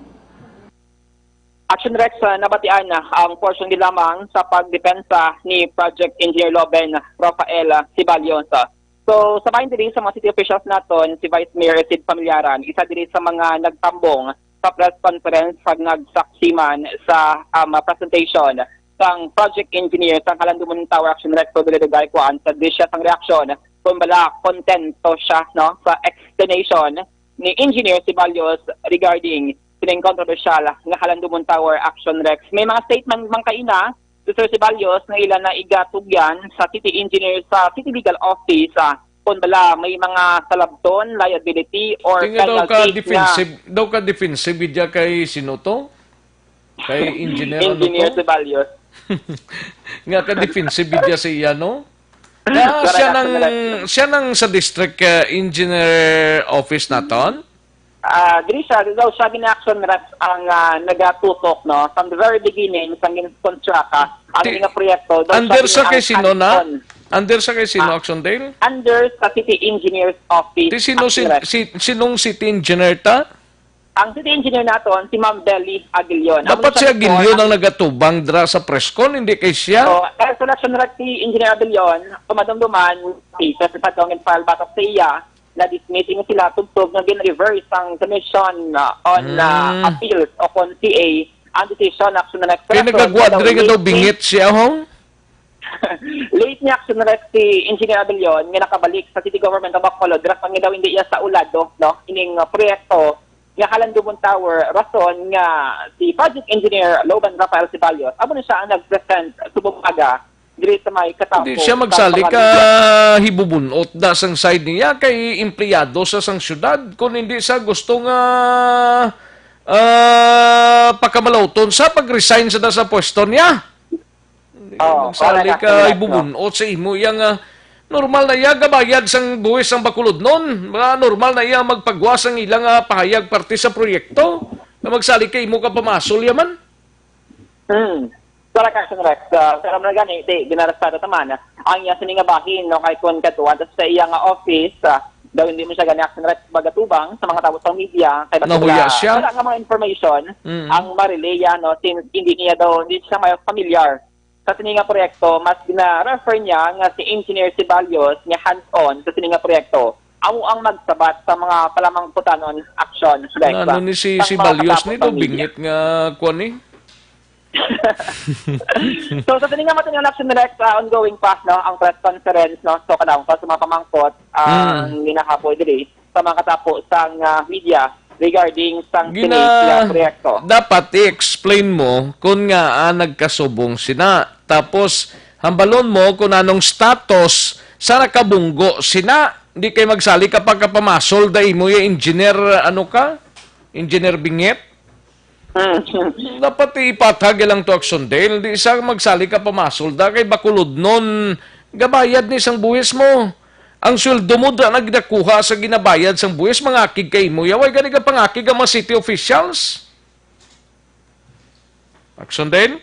Action Rex, nabatian na ang portion din lamang sa pagdepensa ni Project Engineer Loben Rafael Ceballos. So, sabahin din sa mga city officials naton, si Vice Mayor Sid Familiaran, isa din sa mga nagtambong sa press conference pag nagsaksiman sa presentation sang Project Engineer sang Kalanduman Tower Action Rex Rodrigo Gaikuan sa disya sang reaksyon kung bala kontento siya no, sa explanation ni Engineer Ceballos regarding sining controversial nga Kalanduman Tower Action Rex. May mga statement mang kaina si Sir Ceballos na ilan na igatugyan sa City Engineer sa City Legal Office kung bala may mga salabton, liability, or penalty daw ka defensive bidya kay sino to? Kay Engineer Engineer Ceballos. Nga ka defensive bidya sa iya, no? Siya nang sa District Engineer Office naton? Diri siya, daw siya gina-action reps ang nagatutok, no? From the very beginning, sa kontraka, ang nga proyekto. Under sa kay sino na? Under sa kay sino, Action Dale? Under sa City Engineer's Office. Sinong City Engineer ta? Ang City Engineer naton, si Ma'am Belly Aguilion. Dapat si Aguilion ang nagatubang dra sa presscon, hindi kay siya? So, kaya selection rep si Engineer Aguilion, tumadumduman, sa patong and file batok sa iya, na dismissing sila tugtog na gin-reverse ang Commission on Appeals o kung CA ang decision action na next. Kaya nagagwadre nga daw bingit siya, hong? Late ni action na si Engineer Abellion nga nakabalik sa City Government of Bacolod, rason nga daw hindi iya sa ulado, no? Ining proyekto nga Kalandumon Tower, rason nga si Project Engineer Loben Rafael Ceballos, amo na siya ang nag-present subumaga diri sa may katapo. Hindi siya magsali ka hibubunot da sang side niya kay empleyado sa sang syudad. Kung hindi sa gusto nga pakamalauton sa pag-resign sa pwesto niya. Magsali ka hibubunot sa imo yang normal na iya gabayad sang buwis sang Bacolod nun. Normal na iya magpagwas ang ilang pahayag parte sa proyekto. Na magsali ka imo ka pamasol yaman. Para ka sa Rex, pero na gani, ginaraspada taman. Ang iya siningabahin, no, kay Kuan Katuan, tapos sa iyang office, daw hindi mo siya gani action Rex bagatubang sa mga tao sa media. Kay nahuya siya? Wala nga mga information, ang marileya, no, since hindi siya may familiar sa sininga proyekto, mas gina-refer niya nga si Engineer Ceballos nga hands-on sa sininga proyekto. Amo ang magsabat sa mga palamang putanon action. Ano ni si Ceballos nito, bingit nga kuan ni? So sa tininga mo yung action direct ongoing pa no ang press conference no so kadang pa sa mga pamangkot ang ginakapoy diri sa mga katapo sang media regarding sang proyekto. Dapat i-explain mo kung nga nagkasubong sina tapos hambalon mo kung anong status sa nakabunggo sina hindi kay magsali kapag kapamasol dahil mo yung engineer engineer bingit. Dapat ipatag lang to Action Dale. Di isa magsali ka pamasol da kay Bacolod nun. Gabayad ni isang buwis mo. Ang sweldo mo da nagdakuha sa ginabayad sang buwis, mangakig kay mo. Yaway gani ka pangakig ang mga city officials. Action Dale?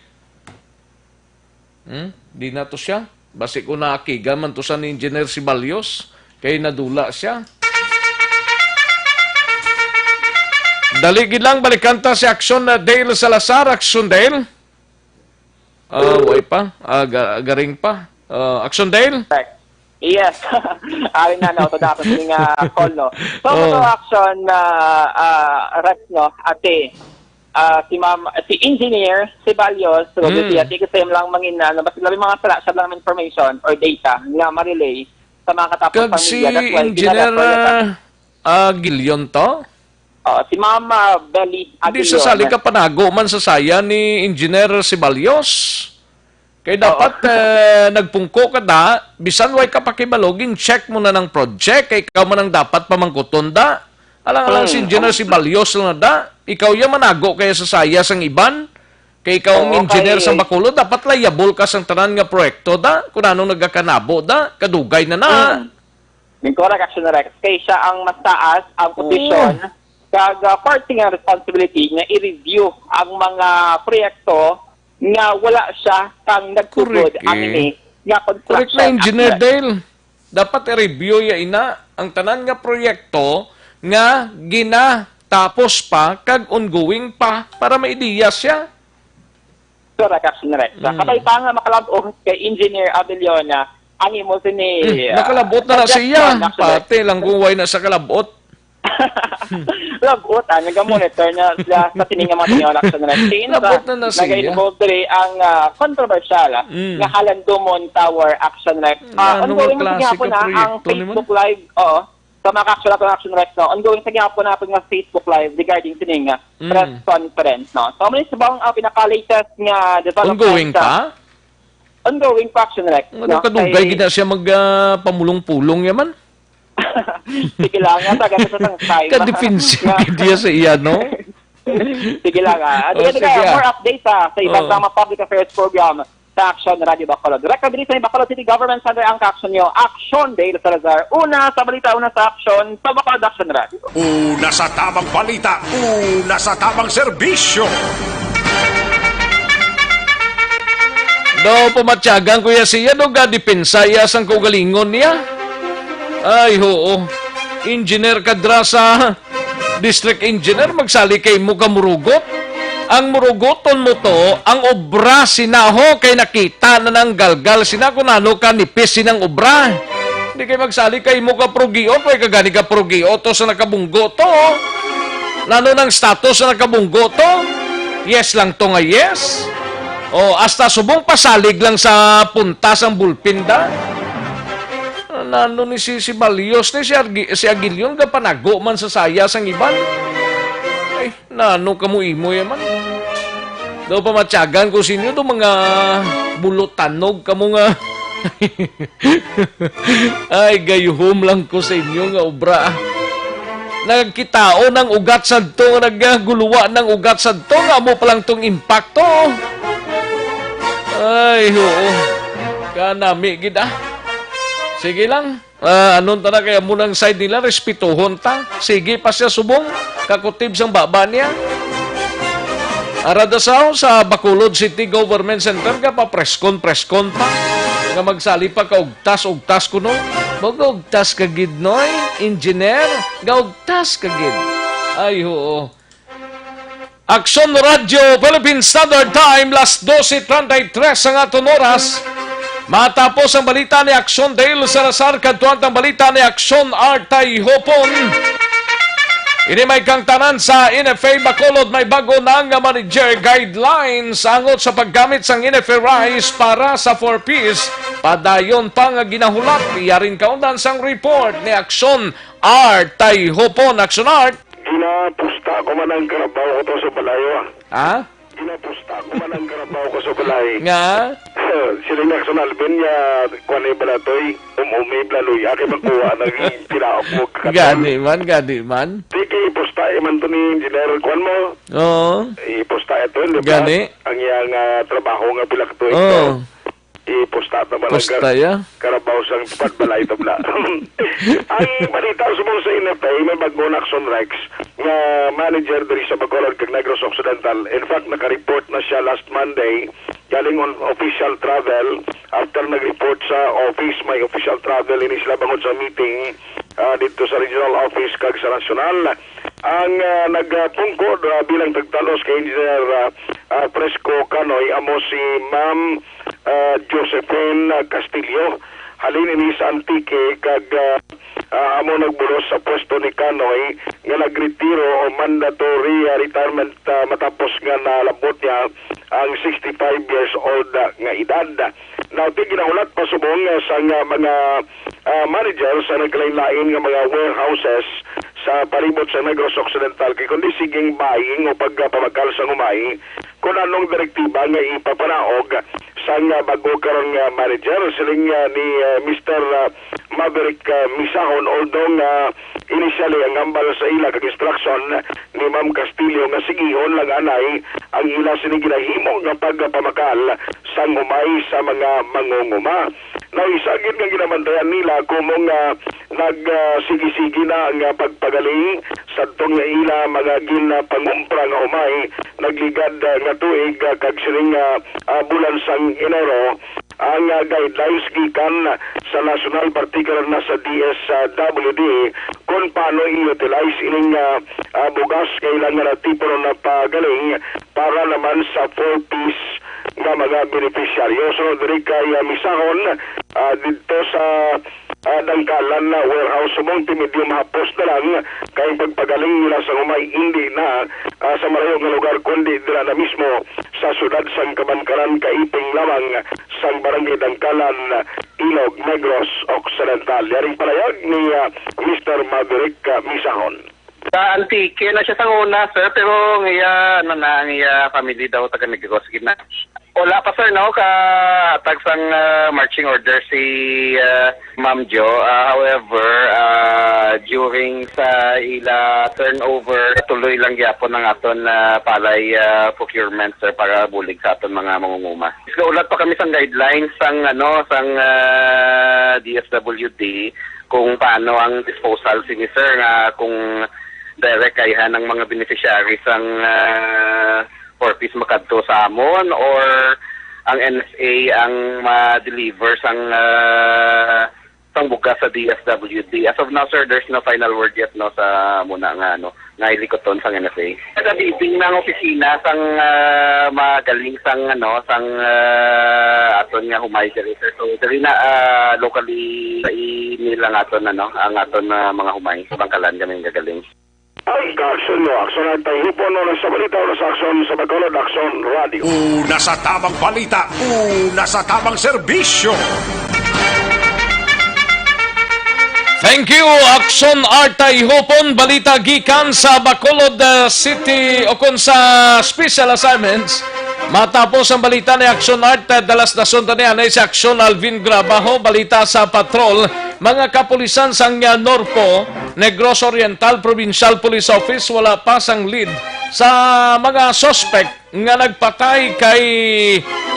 Di na to siya. Basi ko naakiga man to sa ni Engineer Ceballos. Kay nadula siya. Daligid lang, balikanta si Action Dale Salazar. Action Dale? Way pa. Garing pa. Action Dale? Yes. Ari na ito dapat yung call, no? So, Action Rex, no? Ate, si Engineer Ceballos, so, kasi lang basta labi mga siya lang information or data nga ma-relay sa mga katapos pamilya. Si Engineer Gilion to? Si Mama Belly Aguilion. Hindi sasali ka panago man sa saya ni Engineer Ceballos. Kaya dapat nagpungko ka da, bisan way ka pakibalogin, check mo na ng project, kay ikaw man ang dapat pamangkuton da. Alang si Engineer Ceballos lang na da, ikaw yung manago kaya sa saya sang iban, kay ikaw ang engineer sa Bacolod, dapat layabol ka sang tanan nga proyekto da, kung anong nagkakanabo da, kadugay na na. Correct, Action Rex. Kaya siya ang mas taas, ang position, kag party nga responsibility nga i-review ang mga proyekto nga wala siya kang nagtugod ang ini nga construction. Correct na, Engineer Dale. Dapat i-review ya ina ang tanan nga proyekto nga ginatapos pa kag ongoing pa para maidiya siya. Correct, Action Rex. Kapay pa nga makalabot kay Engineer Abellona, ang imo sini... nakalabot na siya. Pati lang guway na sa kalabot. Labot, nag-monitor na sila sa tininga mga tinyo Action Rex. Labot na siya. Nag-involve rin ang controversial nga Halandomon Tower Action Rex. Ongoing sa gihapon na ang Facebook Live, sa mga actual Action Rex, no? Ongoing sa gihapon na nga Facebook Live regarding tininga press conference, no? So, malis bang pinaka-latest nga development? Ongoing pa? Ongoing pa, Action Rex. Ano kadugay gina siya magpamulong-pulong yaman? Sige lang nga, taga sa time. Ka-defensive idea sa iya, no? Sige lang nga. More updates sa ibang mga public affairs program sa Action Radio Bacolod. Direct kabilis sa Bacolod City Government Center ang ka-action nyo. Action Dale Salazar. Una sa balita, una sa action sa Bacolod Action Radio. Una sa tamang balita, una sa tamang serbisyo. Daw pamatyagan kuya siya, daw ga-depensa iya sang kaugalingon niya. Ay, oo. Engineer Kadrasa, District Engineer, magsali kay mo ka murugot. Ang murugoton mo to, ang obra sinaho kay nakita na ng galgal sina kung ano ka nipis sinang obra. Hindi kay magsali kay mo ka progiot, kay kagani ka progiot to sa nakabunggo to. Lalo ng status sa nakabunggo to. Yes lang to nga yes. Hasta subong pasalig lang sa puntas ang bulpinda. Nano ni si Balios ni si Aguilion ka panago man sa saya sang iban. Ay, nano kamo imo yaman. Daw pamatyagan ko sinyo do mga bulutanog kamo nga. Ay, gayuhom lang ko sa inyo nga obra. Nagkitao ng ugat sadto, nagguluwa ng ugat sadto, nga mo palang tong impacto. Ay, oo. Kanami gid Sige lang. Anon ta na kaya munang side nila, respetuhon ta. Sige pa siya subong, kakutib sang baba niya. Aradasaw sa Bacolod City Government Center ka pa preskon pa. Nga magsali pa ka ugtas kuno. Mag-ugtas ka gid noy, engineer. Gaugtas ka gid. Ay, oo. Action Radio, Philippine Standard Time, last 12:33 ang aton oras. Matapos ang balita ni Action Dale Salazar, kadtuan ang balita ni Action Artay Hopon. Ini may kang tanan sa NFA Bacolod, may bago na nga manager guidelines angot sa paggamit sang NFA rice para sa 4Ps. Padayon pa nga ginahulat, iyarin kaundan sang report ni Action Artay Hopon. Action Art. Ginapusta ko man ang karabaw ko to sa balayo. Ha? Ginapusta ko man ang karabaw ko sa balay. Nga? Sila nga Action Alvin niya, kung ano balatoy, umiblaluy, aki magkuha, naging pinaapog. Gadi man. Di kay ipusta man to ni Engineer, kuhan mo? Oo. Ipusta ito, di ba? Gani. Ang iyang trabaho nga pilaktoy. Oo. Ipusta na ba karabaw sang tupat balay tabla. Ang balita sumong sa NFA, may bagong Action Rex nga manager diri sa Bacolod kag Negros Occidental. In fact, naka-report na siya last Monday galing on official travel. After nag-report sa office, may official travel ini sila bangod sa meeting dito sa regional office kag sa national. Ang nagpungkod bilang tagtalos kay Engineer Fresco Canoy amo si Ma'am Josephine Castillo. Halin ini sa Antique kag amo nagbulos sa pwesto ni Canoy nga nagretiro o mandatory retirement matapos nga nalabot niya ang 65 years old nga edad. Now, ginahulat pa subong sa mga manager sa naglain-lain nga mga warehouses sa palibot sa Negros Occidental kay kundi siging buying o pagpamakal sa humay kung anong direktiba nga ipapanaog sa bago karon nga manager siling ni Mr. Maverick Misahon, although initially ang ambal sa ila kag instruction ni Ma'am Castillo nga sigihon lang anay ang ila siniginahimo nga pagpamakal sa humay sa mga mangunguma. Now, isagin nga ginamantayan nila kung nagsigi-sigi na nga pagpagaling sa tong nga ila mga ginapangumpra nga humay nagligad nga tuig kag sining bulan sang Enero ang guidelines gikan sa national particular na sa DSWD kung paano i-utilize ining bugas kailangan na tipo na pagaling para naman sa 4-piece nga mga beneficiaryo. So, diri kay misahon dito sa dangkalan na warehouse multi-medium hapos na lang kay pagpagaling nila sa humay hindi na sa malayong nga lugar kundi dira na mismo sa sudad sang Kabankaran kaiping lamang sang barangay Dangkalan, Ilog, Negros Occidental. Yaring palayag ni Mr. Maverick Misahon. Sa Antique na siya sa una, sir, pero ngayon, ngayon, family daw taga Negros gina. Wala pa, sir, no, tag sang marching order si Ma'am Jo. However, during sa ila turnover, tuloy lang yapon ng aton palay procurement, sir, para bulig sa aton mga mangunguma. Ulat pa kami sang guidelines sang DSWD kung paano ang disposal si sir nga kung direct kayhan ng mga beneficiaries ang 4-piece makadto sa amon or ang NSA ang ma-deliver sang bugas sa DSWD. As of now, sir, there's no final word yet no sa muna nga ilikoton sang NSA. Sa bibing ng opisina sang magaling sang aton nga humay diri, sir. So diri na locally sa inilang aton ang aton mga humay sa Bangkalan kami gagaling. Ay, ka-aksyon mo. Aksyon at tayo po sa balita o sa aksyon sa Bacolod Aksyon Radio. Una sa tamang balita, una sa tamang serbisyo. Thank you, Aksyon Artay Hopon. Balita gikan sa Bacolod City o kung sa Special Assignments. Matapos ang balita ni Aksyon Art, dalas na sundan niya na si Aksyon Alvin Grabajo. Balita sa patrol, mga kapulisan sang Norpo, Negros Oriental Provincial Police Office, wala pa sang lead sa mga suspect nga nagpatay kay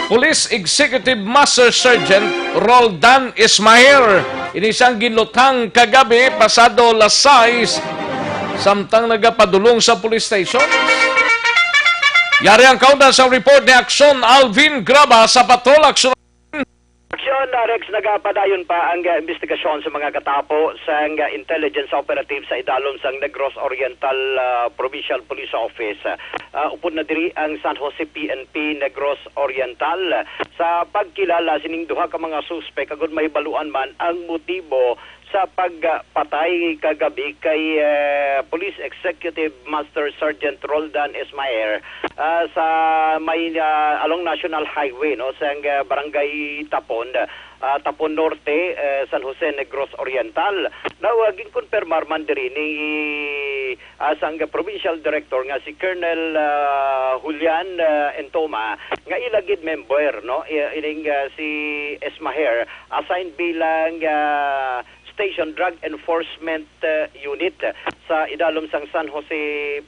Police Executive Master Sergeant Roldan Ismail. Inisang ginlutang kagabi pasado las 6 samtang nagapadulong sa police station. Yari ang kaunta sa report ni Aksyon Alvin Graba sa Patrol Aksyon. Aksyon, Rex, nagapadayon pa ang investigasyon sa mga katapo sa intelligence operative sa idalom sa Negros Oriental Provincial Police Office. Upod na diri ang San Jose PNP Negros Oriental sa pagkilala sining duha ka mga suspek agud may baluan man ang motibo sa pagpatay kagabi kay Police Executive Master Sergeant Roldan Ismail sa may along National Highway sa barangay Tapon Norte, San Jose, Negros Oriental. Nawaging konfirmar man diri ni sang Provincial Director nga si Colonel Julian Entoma nga ilagid member ining si Ismail assigned bilang Station Drug Enforcement Unit sa idalom sang San Jose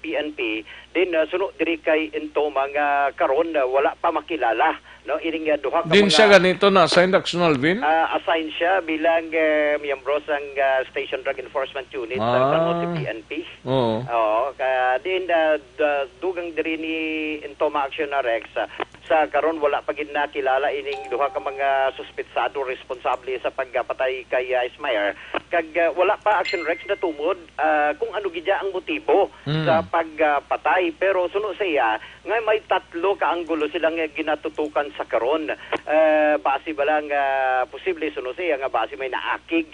PNP. Din sunod diri kay Entoma nga karon wala pa makilala ining duha ka din siya ganito na assigned Aksyon Alvin? Assigned siya bilang miyembro sang Station Drug Enforcement Unit sa San Jose PNP. Oo. Din dugang diri ni Entoma Action Rex sa karon wala pa gid nakilala ining duha ka mga suspetsado responsable sa pagpatay kay Ismail. Kag wala pa Action Rex na tumod kung ano gidya ang motibo sa pagpatay, pero suno sa iya nga may tatlo ka anggulo silang ginatutukan sa karon. Base ba lang posible suno sa iya nga base may naakig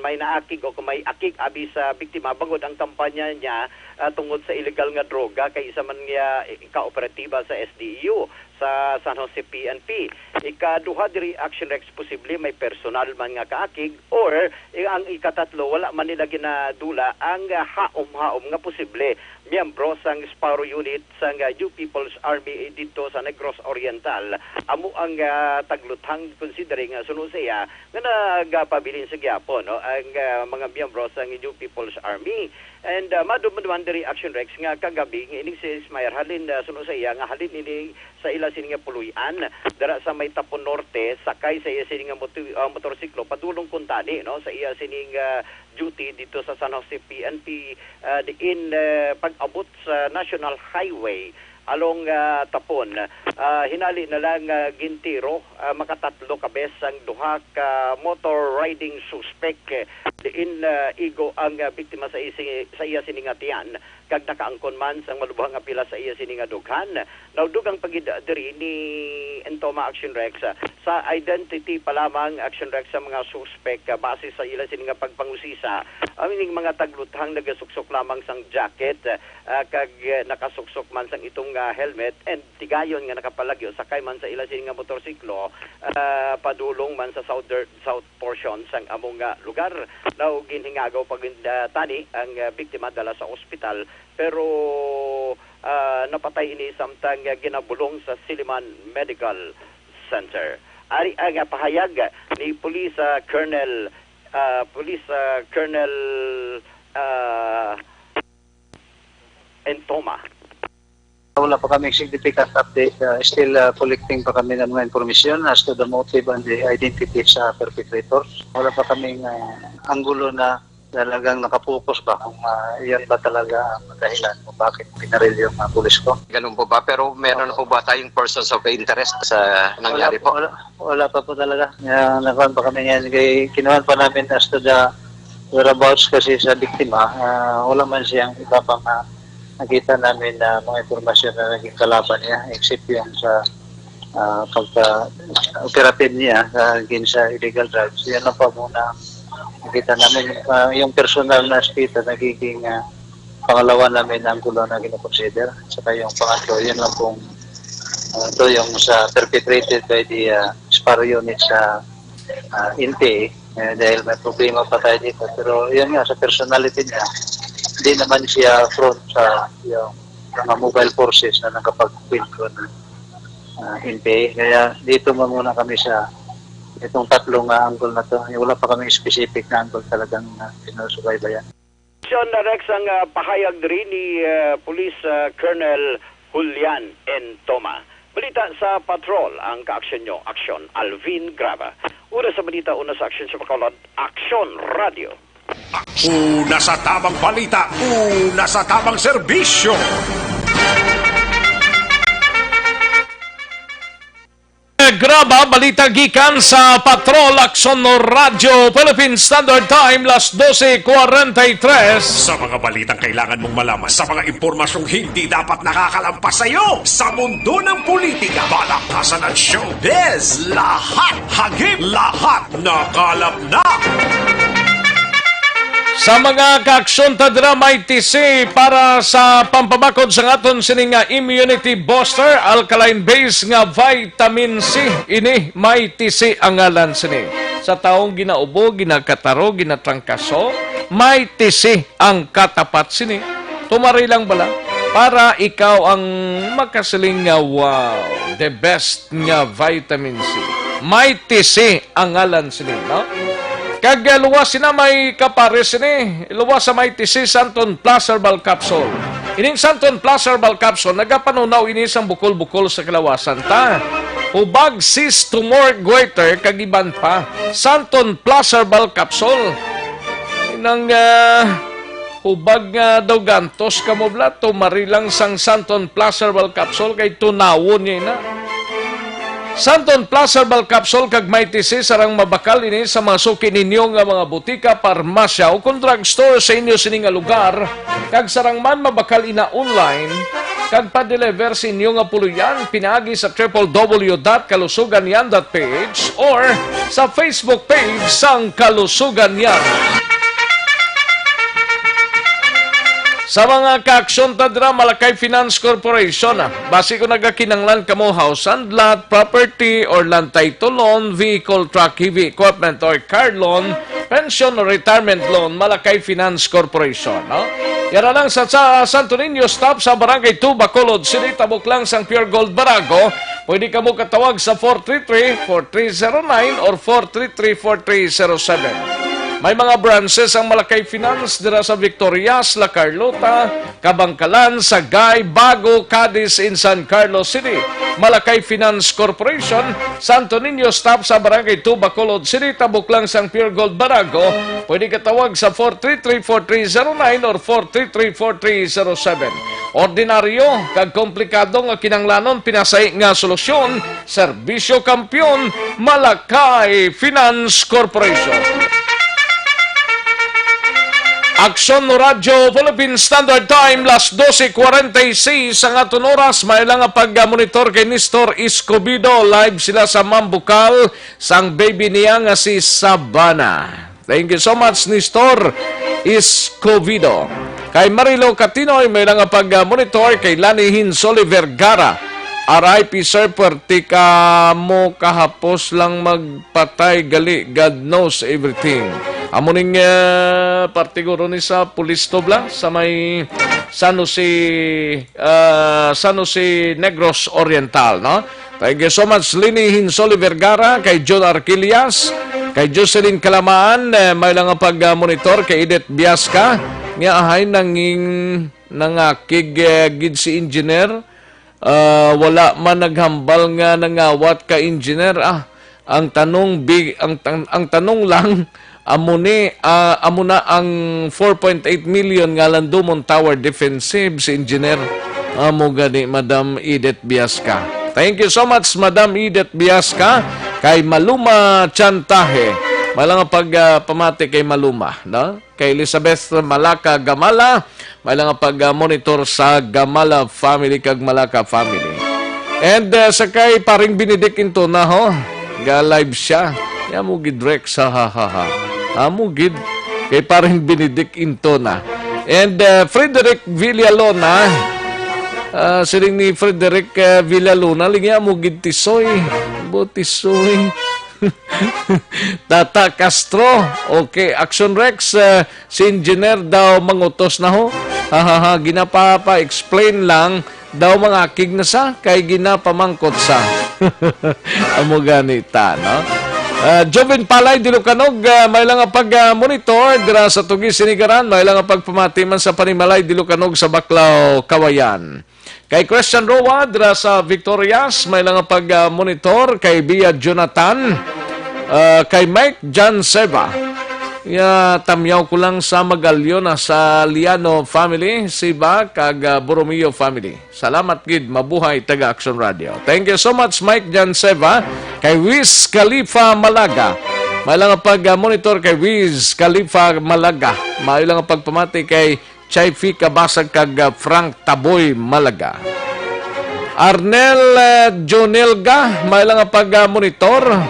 may naakig o kung may akig abi sa biktima bangod ang kampanya niya tungod sa illegal nga droga kay isa man niya ka-operatiba sa SDU sa San Jose PNP. Ikaduha diri Action Rex posible may personal man nga kaakig or ang ikatatlo wala man nila ginadula ang haom-haom nga posible miyembro sang Sparrow Unit sang New People's Army dito sa Negros Oriental. Amo ang tagluthang considering sunod sa iya nga nagapabilin sa gyapon ang mga miyembro sang New People's Army. And maduman diri Action Rex nga kagabi ining si Ismail halin sunod sa iya nga halin ini sa ila sining puluyan dara sa may Tapon Norte sakay sa iya sining motorsiklo padulong kuntani sa iya sining duty dito sa San Jose PNP diin pag-abot sa National Highway along Tapon. Hinali na lang gintiro, makatatlo kabes ang duha ka motor riding suspect diin igo ang biktima sa iya siningatian kag nakaangkon man sang malubhang nga pila sa iya siningadughan. Naudugang pagid diri ni Entoma Action Rex sa identity pa lamang Action Rex sa mga suspect base sa ila sininga pagpangusisa. Ang mga tagluthang nagasuksok lamang sang jacket kag nakasuksok man sang itong helmet and tigayon nga nakapalagyo sakay man sa ila sininga motorsiklo padulong man sa south portion sang among lugar. Now ginhingagaw pagtani ang biktima dala sa ospital pero napatay ini samtang ginabulong sa Siliman Medical Center. Ari ang pahayag ni Police Colonel Entoma. Wala pa kami significant update. Still collecting pa kami ng mga information as to the motive and the identity sa perpetrators. Wala pa kaming anggulo na talagang nakapokus ba kung yan ba talaga ang dahilan kung bakit pinaril yung pulis ko. Ganun po ba? Pero meron po ba tayong persons of interest sa nangyari po? Wala pa po talaga. Nakawan pa kami yan. Kinuhan pa namin as to the whereabouts kasi sa biktima. Wala man siyang iba pang nakita namin na mga informasyon na naging kalaban niya except yung sa pagka-operative niya sa illegal drugs. Yan lang pa muna nakita namin. Yung personal na spita nagiging pangalawa namin ang gulo na ginakonsider. Saka yung pangatlo, yun lang pong ito yung sa perpetrated by the SPAR unit sa NPA dahil may problema pa tayo dito. Pero yun nga, sa personality niya, hindi naman siya front sa yung mga mobile forces na nakapag-quit ko ng NPA. Kaya dito muna kami sa itong tatlong angle na to. Wala pa kami specific na angle talagang sinusubaybayan. Action Rex ang pahayag rin ni Police Colonel Julian Entoma. Balita sa patrol ang ka-aksyon nyo, Action Alvin Grava. Una sa balita, una sa action sa Bacolod, Action Radio. Una sa tamang balita, una sa tamang serbisyo. Graba, balita gikan sa Patrol Action Radio Philippine Standard Time, las 12:43. Sa mga balitang kailangan mong malaman, sa mga impormasyong hindi dapat nakakalampas sa iyo, sa mundo ng politika, balakasan at showbiz, lahat hagip, lahat nakalap na. Sa mga kaaksyon tadra may TC para sa pampabakod sa aton sining nga immunity booster, alkaline base nga vitamin C. Ini may TC ang ngalan sini. Sa taong ginaubo, ginakataro, ginatrangkaso, may TC ang katapat sini. Tumari lang bala para ikaw ang makasiling nga wow, the best nga vitamin C. May TC ang ngalan sini, no? Kag luwas na may kapares ni, luwas sa may TC Santon Plus Herbal Capsule. Ining Santon Plus Herbal Capsule, nagapanunaw ini sang bukol-bukol sa kalawasan ta. Hubag sis tumor goiter, kag iban pa. Santon Plus Herbal Capsule. Inang hubag nga daw gantos kamobla, tumarilang sang Santon Plus Herbal Capsule, kay tunawon niya na. Santon Plus Herbal Capsule kag may TC sarang mabakal ini sa mga suki ninyo nga mga butika, parmasya o kung drugstore sa inyo sining nga lugar, kag sarang man mabakal ina online kag pa-deliver sa inyo nga puluyan pinaagi sa www.kalusuganyan.ph or sa Facebook page sang Kalusuganyan. Sa mga kaaksyon tadra, Malakay Finance Corporation, base ko nagakinanglan kamo house and lot, property or land title loan, vehicle, truck, heavy equipment or car loan, pension or retirement loan, Malakay Finance Corporation. No? Yara lang sa Santo Niño, stop sa Barangay 2, Bacolod City, tabok lang sang Pure Gold Barago. Pwede ka mo katawag sa 433-4309 or 433-4307. May mga branches ang Malakay Finance dira sa Victorias, La Carlota, Kabangkalan, Sagay, Bago, Cadiz, in San Carlos City. Malakay Finance Corporation, Santo Niño Stop sa Barangay 2, Bacolod City, Tabuklang Sang Pure Gold Barago. Pwede ka tawag sa 433-4309 or 433-4307. Ordinaryo, kag komplikado nga kinanglanon, pinasay nga solusyon, serbisyo kampyon, Malakay Finance Corporation. Aksyon no Radyo Philippine Standard Time, las 12:46 ang aton oras. May lang pag-monitor kay Nestor Escobedo. Live sila sa Mambukal, sang baby niya nga si Sabana. Thank you so much, Nestor Escobedo. Kay Marilo Catinoy, may lang pag-monitor kay Lani Hinsoli Vergara. RIP sir, perti ka mo kahapos lang magpatay gali. God knows everything. Amuning partiguro ni sa Police Tobla sa may San Jose Negros Oriental, no? Thank you so much, Lini Hinsoli Vergara, kay John Arquilias, kay Jocelyn Kalamaan, may lang pag-monitor kay Edith Biasca, nga ahay nangakig gid si engineer, wala man naghambal nga nangawat ka engineer. Ang tanong lang, amuna ang 4.8 million nga Landumon Tower Defensive si engineer. Amo gani Madam Edith Biasca. Thank you so much, Madam Edith Biasca. Kay Maluma Chantahe, malang pagpamati kay Maluma, no? Kay Elizabeth Malaka Gamala, malang pag-monitor sa Gamala family kag Malaka family. And sa kay paring Benedict into na ho, ga live siya. Yamu gid Rex sa ha. Amugid kay parang Benedict Intona. And Frederick Villalona, siling ni Frederick Villalona, lingya amugid Tisoy, Botisoy. Tata Castro, okay, Action Rex, si engineer daw mangutos na ho. Ginapapa, explain lang, daw mga akig na sa, kay ginapamangkot sa. Amo ganita, no? Joven Palay Dilucanog, may lang pag-monitor dira sa Tugi Sinigaran, may lang pagpamatiman sa Panimalay Dilucanog sa Baclaw, Kawayan. Kay Christian Roa dira sa Victorias, may lang pag-monitor kay Bia Jonathan, kay Mike John Seva. Tamyaw ko lang sa Magalyo na sa Liano family, Siba kag Borromeo family. Salamat gid, mabuhay taga Action Radio. Thank you so much, Mike John Seva. Kay Wiz Khalifa Malaga, may lang pag-monitor kay Wiz Khalifa Malaga. May lang pagpamati kay Chayfi Kabasag kag Frank Taboy Malaga. Arnel Jonelga, may lang pag-monitor.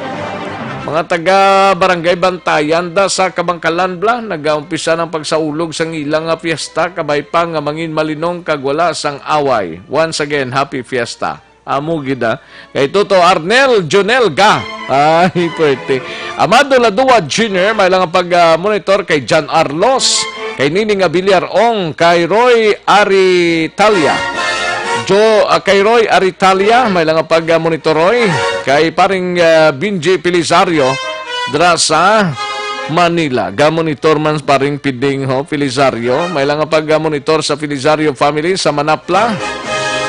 Mga taga Barangay Bantayan da sa Kabangkalan bla, nag-umpisa ng pagsaulog sang ilang fiesta, kabay pa nga mangin malinong kag wala sang away. Once again, happy fiesta. Amo gida. Kay Toto Arnel Jonelga. Ay, pwede. Amado Ladua Jr., may lang pag-monitor kay John Arlos, kay Nining Abiliar Ong, kay Roy Aritalia. Kay Roy Aritalia, may lang pag-monitor Roy, kay paring Binji Pilisario, dra sa Manila. Ga-monitor man paring Piding ho, Pilisario. May lang pag-monitor sa Pilisario family sa Manapla.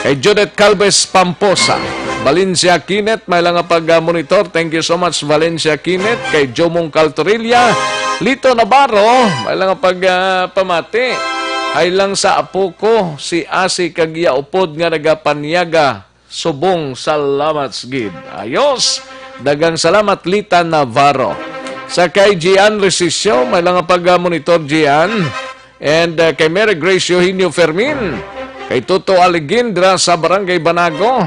Kay Judith Calves Pamposa, Valencia Kinet, may lang pag-monitor. Thank you so much, Valencia Kinet. Kay Jomong Caltorilla, Lito Navarro, may lang pagpamati. Ay lang sa apo ko, si Asi Kagya Upod nga nagapanyaga. Subong salamat gid. Ayos! Dagang salamat, Lita Navarro. Sa kay Gian Resisyo, may lang pag-monitor Gian. And kay Mary Grace Eugenio Fermin. Kay Toto Aligin, dira sa Barangay Banago.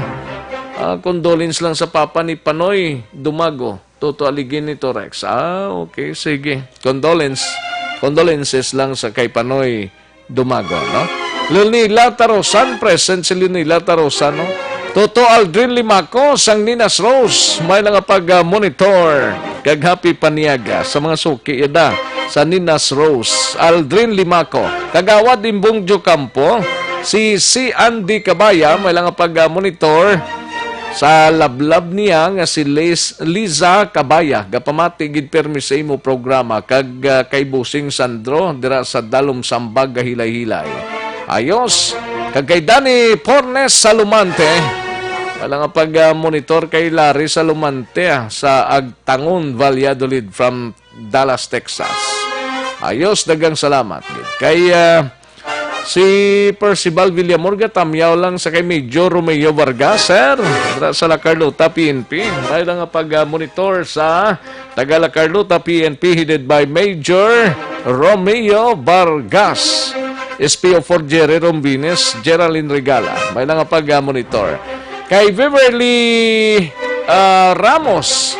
Condolence lang sa papa ni Panoy Dumago. Toto Aligin ni Torex. Okay, sige. Condolences lang sa kay Panoy Dumago, no? Leonila Tarosan, present si Leonila Tarosan, no? Toto Aldrin Limaco, sang Ninas Rose, may lang pag-monitor, kag happy paniaga sa mga suki, yada, sa Ninas Rose. Aldrin Limaco, kagawad Imbong Jocampo, si Andy Cabaya, may lang pag-monitor sa lablab niya nga si Liza Cabaya gapamati gid permi sa imo programa kag kay Busing Sandro dira sa Dalom Sambag Hilay-Hilay. Ayos kag kay Danny Pornes Salumante wala nga pag-monitor kay Larry Salumante sa Agtangon, Valladolid from Dallas, Texas. Ayos, dagang salamat. Kay si Percival Villamorga, tamyaw lang sa kay Major Romeo Vargas, sir. Sa La Carlota, PNP. May lang nga pag-monitor sa taga La Carlota, PNP, headed by Major Romeo Vargas. SPO4 Jerry Rombines, Geraldine Regala. May lang nga pag-monitor. Kay Beverly Ramos.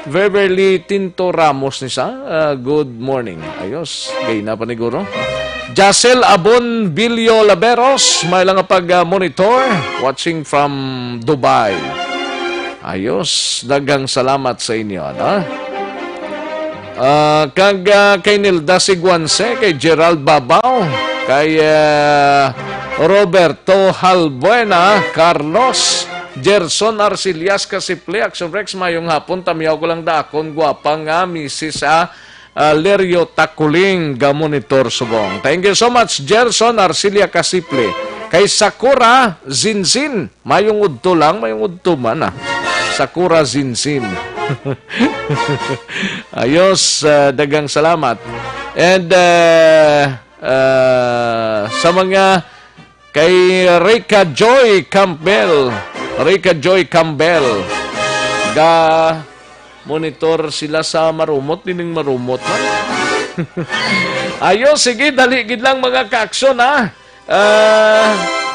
Beverly Tinto Ramos ni sa. Good morning. Ayos. Gay na paniguro. Jacel Abon Bilio Laberos. May lang pag-monitor. Watching from Dubai. Ayos. Dagang salamat sa inyo. No? Kay Nilda Siguanse. Kay Gerald Babao. Kay Roberto Halbuena Carlos. Gerson Arcilias Kasiple, Action Rex, mayong hapon, tamiyaw ko lang dakon, guwapang nga, misis Lerio Takuling, Gamonitor Subong. Thank you so much, Gerson Arcilia Kasiple. Kay Sakura Zinzin, mayong udto lang, mayong udto man Sakura Zinzin. Ayos, dagang salamat. And sa mga kay Rika Joy Campbell, ga monitor sila sa marumot, dining marumot na. Ayos, sige, daligid lang mga ka-aksyon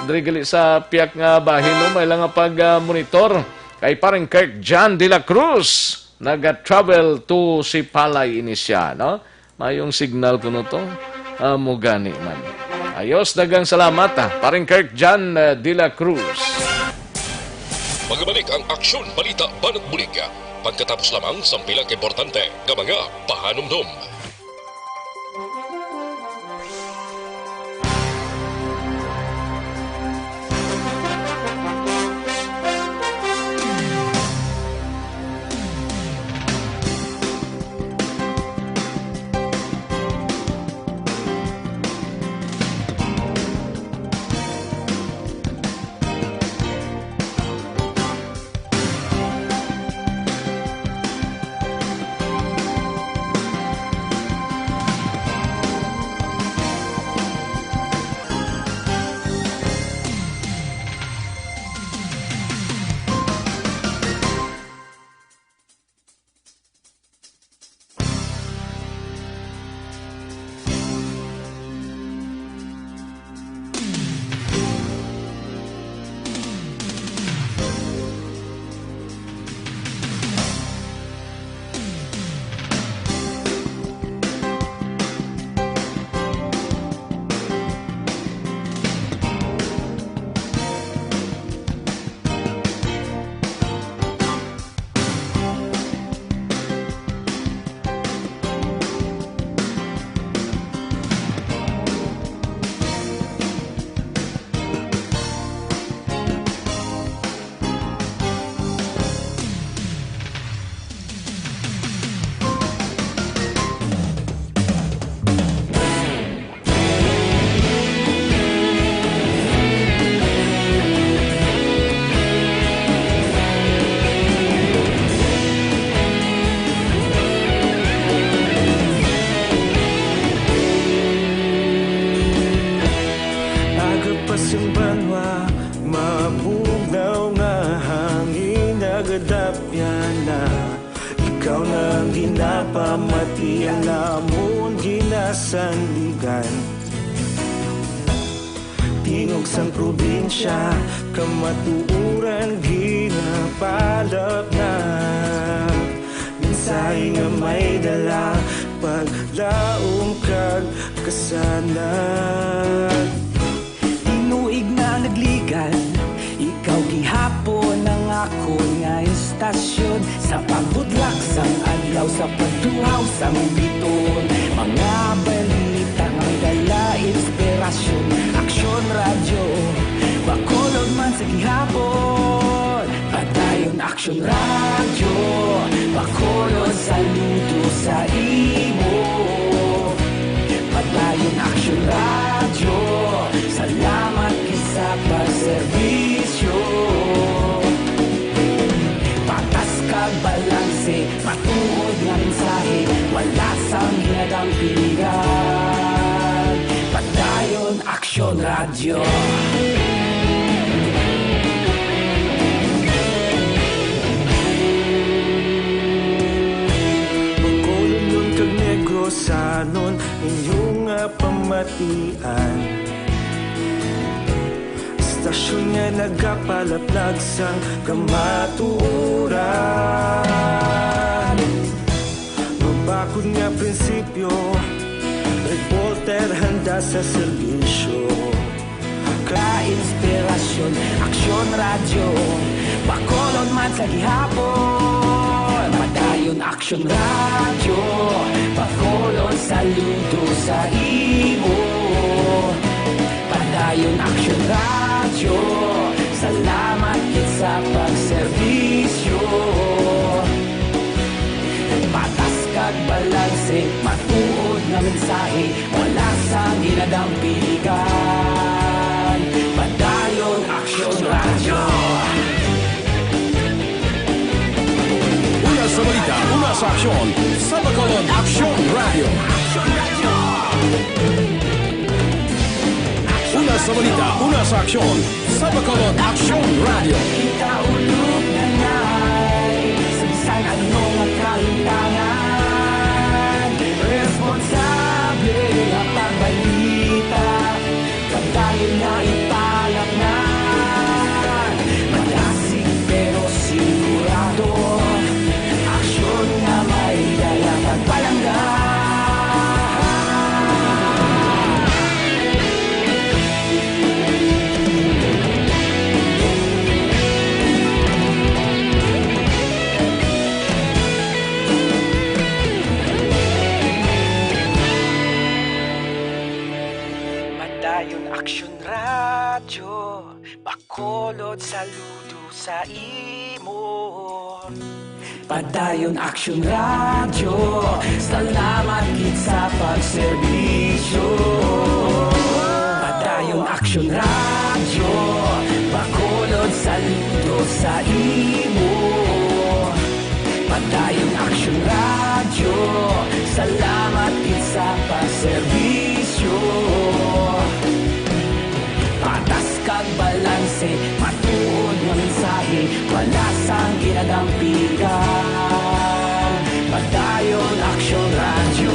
Drigali sa piyak nga bahin, may lang nga pag-monitor. Kay parang Kirk John de la Cruz, nag-travel to si Palay Inisya, no? Mayong signal ko no to, mugani man. Ayos, dagang salamat Parang Kirk John de la Cruz. Magbalik ang Aksyon Balita Banat Bulig. Pagkatapos lamang sa pilang importante ng mga pahanumdum. Sandigan tingog sang probinsya kamatuuran ginapalap na mensahe nga may dala paglaom kag kasanag tinuig na nagligan ikaw gihapon ang ako nga istasyon sa pagbudlak sang adlaw sa pagtuhaw sang biton mga balita ng dala inspirasyon Aksyon Radio Bacolod man sa gihapon patay Action Radio, Bacolod, saludo sa imo. Padayon Action Radio, salamat sa pagserbisyo. Patas kag balanse, matuod nga mensahe, wala sang hinadang piligan. Padayon Action Radio. Sanon inyong pamatian, istasyon nga nagapalaplag sang kamatuoran. Mabakod nga prinsipyo, reporter handa sa serbisyo. Ka-inspirasyon, Aksyon Radio, Bacolod man sa gihapon. Padayon Action Radio, Bacolod, saludo sa imo. Padayon Action Radio, salamat kit sa pagserbisyo. Patas kag balanse, matuod nga mensahe, wala sang ginadang piligan. Padayon Action Radio. Una sa balita, una sa aksyon, sa Bacolod Action Radio. Una sa balita, una sa aksyon, sa Bacolod Action Radio. Kita ulog na ngay, sa bisan anong kahintangan. Responsable ang pagbalita, pagdayon na ipalak na. Malasig pero sigurado, aksyon na may dala pagpalangga. Padayon Action Radio, Bacolod, saludo sa imo. Padayon Action Radio, salamat kit sa pagserbisyo. Padayon Action Radio, Bacolod, saludo sa imo. Padayon Action Radio, salamat kit sa pagserbisyo. Patas kag balanse, matuod nga mensahe, wala sang ginadampigan. Padayon Action Radio.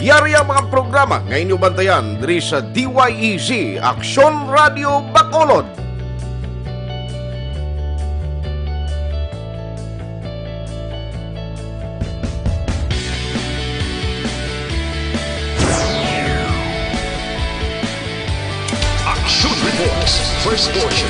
Yari ang mga programa ngayon yung bantayan diri sa DYEZ Aksyon Radio Bacolod. Action Reports, first portion.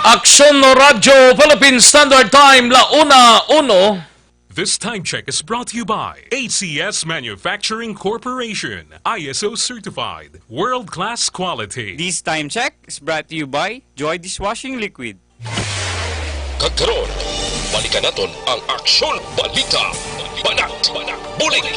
Aksyon Radio Philippine Standard Time, La Una, Uno. This time check is brought to you by ACS Manufacturing Corporation, ISO certified, world-class quality. This time check is brought to you by Joy Dishwashing Liquid. Kagkaroon, balikan natin ang Aksyon Balita. Banat, bulig.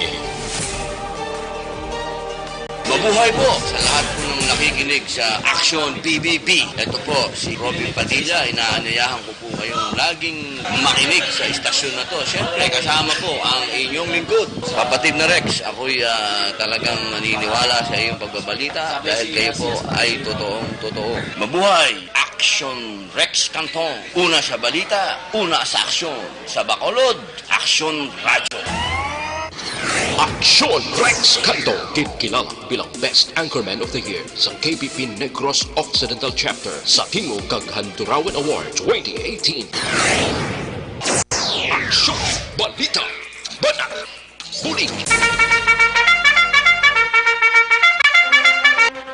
Mabuhay po sa lahat po ng nakikinig sa Action PBB. Ito po, si Robin Padilla. Inaanayahan ko po kayong laging makinig sa istasyon na to. Siyempre, kasama po ang inyong lingkod. Kapatid na Rex, ako'y talagang naniniwala sa iyong pagbabalita dahil kayo po ay totoong-totoo. Mabuhay! Action Rex Canton. Una sa balita, una sa aksyon. Sa Bacolod, Action Radio. Aksyon Rex Canto, kilala bilang Best Anchorman of the Year sa KBP Negros Occidental Chapter sa Timog kag Handurawan Award 2018. Aksyon Balita, Banat, Bulig.